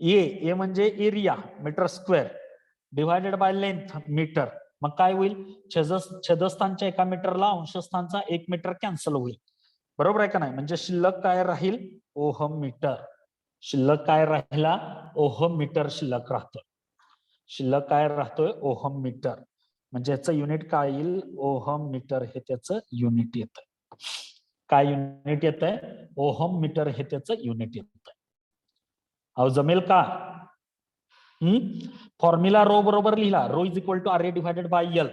ए म्हणजे area metre square divided by length metre. मग काय होईल, छेदस्थानच्या 1 मीटरला अंशस्थानचा 1 मीटर कॅन्सल होईल. बरोबर आहे का नाही. म्हणजे शिल्लक काय राहील, ओहम मीटर. शिल्लक काय राहिला, ओहम मीटर शिल्लक राहतोय. शिल्लक काय राहतोय, ओहम मीटर. म्हणजे याचं युनिट काय येईल, ओहम मीटर हे त्याचं युनिट येत. काय युनिट येत आहे, ओहम मीटर हे त्याचं युनिट येत आहे. अहो जमेल का. फॉर्म्युला रो बरोबर लिहिला, rho is equal to R A divided by L.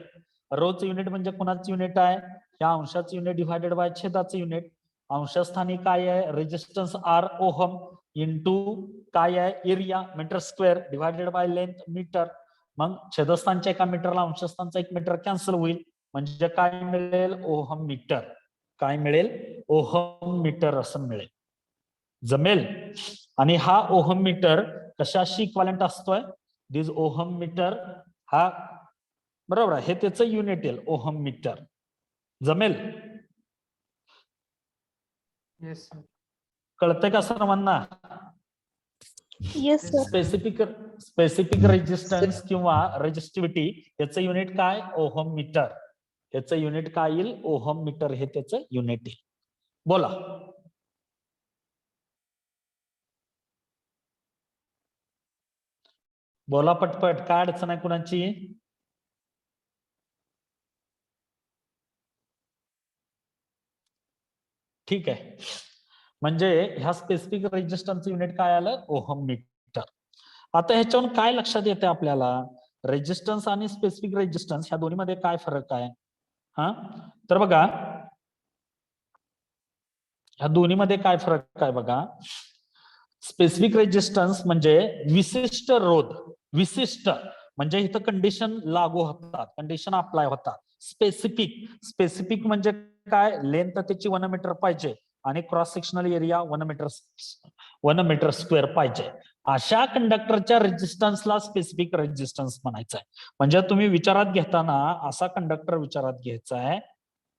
रोचं युनिट म्हणजे कोणाचं युनिट आहे, या अंशाचं युनिट डिवायडेड बाय छेदाचं युनिट. अंशस्थानी काय आहे, रेजिस्टन्स आर ओहम इंटू काय आहे, area metre square divided by length metre. मग छेदस्थानच्या 1 मीटरला अंशस्थानचा 1 मीटर कॅन्सल होईल. म्हणजे काय मिळेल, ओहम मीटर. काय मिळेल, ओहम मीटर असं मिळेल. जमेल. आणि हा ओहम मीटर कशाशी इक्विव्हॅलेंट असतोय, दिस ओहम मीटर हा, बरोबर आहे, हे त्याचं युनिट येईल ओहम मीटर. जमेल. Yes, sir. कळतंय का सर्वांना? Yes sir. स्पेसिफिक रेजिस्टन्स किंवा रेजिस्टिव्हिटी याचं युनिट काय? Ohm meter. याचं युनिट काय येईल? ओहम मीटर हे त्याचं युनिट येईल. बोला. बोला पटपट, काय अडचण आहे कुणाची? ठीक आहे. म्हणजे ह्या स्पेसिफिक रेजिस्टन्स युनिट काय आलं? Ohm meter. आता ह्याच्यावरून काय लक्षात येते आपल्याला? रेजिस्टन्स आणि स्पेसिफिक रेजिस्टन्स ह्या दोन्हीमध्ये काय फरक आहे? हा, तर बघा ह्या दोन्हीमध्ये काय फरक आहे बघा. स्पेसिफिक रेजिस्टन्स म्हणजे विशिष्ट रोध, विशिष्ट म्हणजे इथं कंडिशन लागू होतात, कंडिशन अप्लाय होतात. स्पेसिफिक म्हणजे काय? लेंथ त्याची 1 मीटर पाहिजे आणि cross sectional area 1 metre square पाहिजे. अशा कंडक्टरच्या रेजिस्टन्सला स्पेसिफिक रेजिस्टन्स म्हणायचं आहे. म्हणजे तुम्ही विचारात घेताना असा कंडक्टर विचारात घ्यायचा आहे.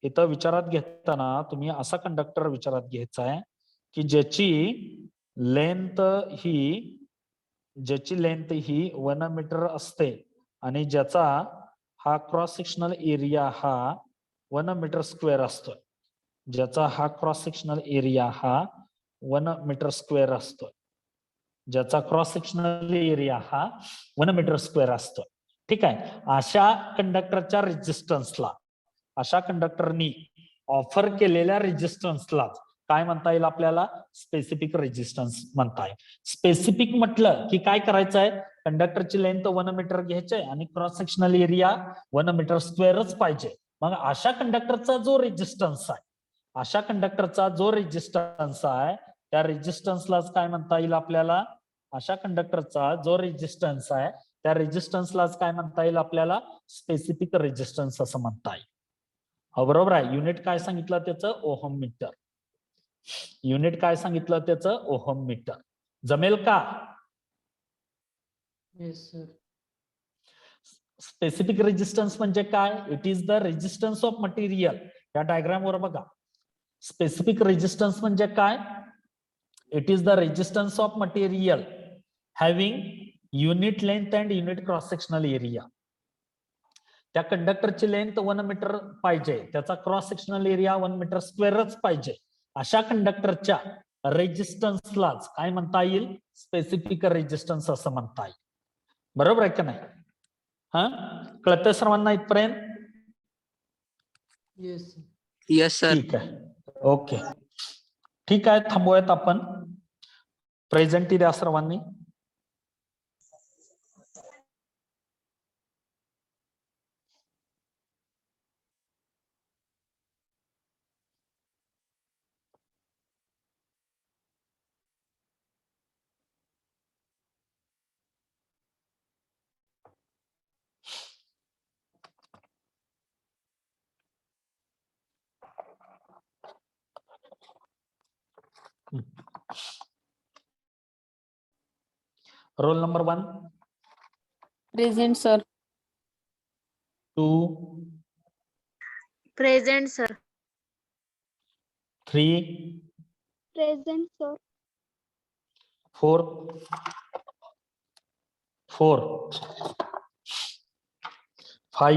इथं विचारात घेताना तुम्ही असा कंडक्टर विचारात घ्यायचा आहे की ज्याची लेंथ ही 1 मीटर असते आणि ज्याचा हा क्रॉस सेक्शनल एरिया हा 1 मीटर स्क्वेअर असतोय. ज्याचा हा क्रॉस सेक्शनल एरिया हा 1 मीटर स्क्वेअर असतोय. ज्याचा क्रॉस सेक्शनल एरिया हा 1 मीटर स्क्वेअर असतोय. ठीक आहे. अशा कंडक्टरच्या रेजिस्टन्सला, अशा कंडक्टरनी ऑफर केलेल्या रेजिस्टन्सला काय म्हणता येईल आपल्याला? स्पेसिफिक रेजिस्टन्स म्हणता येईल. स्पेसिफिक म्हटलं की काय करायचं आहे? कंडक्टरची लेंथ 1 मीटर घ्यायची आहे आणि क्रॉस सेक्शनल एरिया 1 मीटर स्क्वेअरच पाहिजे. मग अशा कंडक्टरचा जो रेजिस्टन्स आहे, अशा कंडक्टरचा जो रेजिस्टन्स आहे त्या रेजिस्टन्सलाच काय म्हणता येईल आपल्याला? अशा कंडक्टरचा जो रेजिस्टन्स आहे त्या रेजिस्टन्सलाच काय म्हणता येईल आपल्याला? स्पेसिफिक रेजिस्टन्स असं म्हणता येईल. हो, बरोबर आहे. युनिट काय सांगितलं त्याचं? Ohm metre. युनिट काय सांगितलं त्याचं? Ohm meter. जमेल का? Yes, sir. स्पेसिफिक रेजिस्टन्स म्हणजे काय? It is the resistance of material. या डायग्राम वर बघा. स्पेसिफिक रेजिस्टन्स म्हणजे काय? It is the resistance of material having unit length and unit cross sectional area. त्या कंडक्टरची लेंथ 1 मीटर पाहिजे, त्याचा क्रॉस सेक्शनल एरिया 1 मीटर स्क्वेअरच पाहिजे. अशा कंडक्टरच्या रेजिस्टन्सलाच काय म्हणता येईल? स्पेसिफिक रेजिस्टन्स असं म्हणता येईल. बरोबर आहे का नाही? हा, कळतंय सर्वांना इथपर्यंत? Yes, sir. Yes, sir. ठीक आहे. ओके, ठीक आहे. थांबूयात आपण. प्रेझेंटी द्या सर्वांनी. Roll number 1. Present sir. 2, present sir. 3, present sir. 4, 5, 6,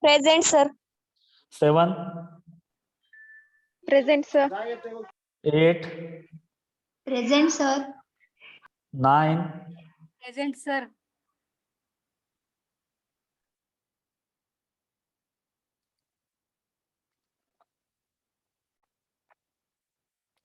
present sir. 7, present sir. 8, present sir. 9, present sir.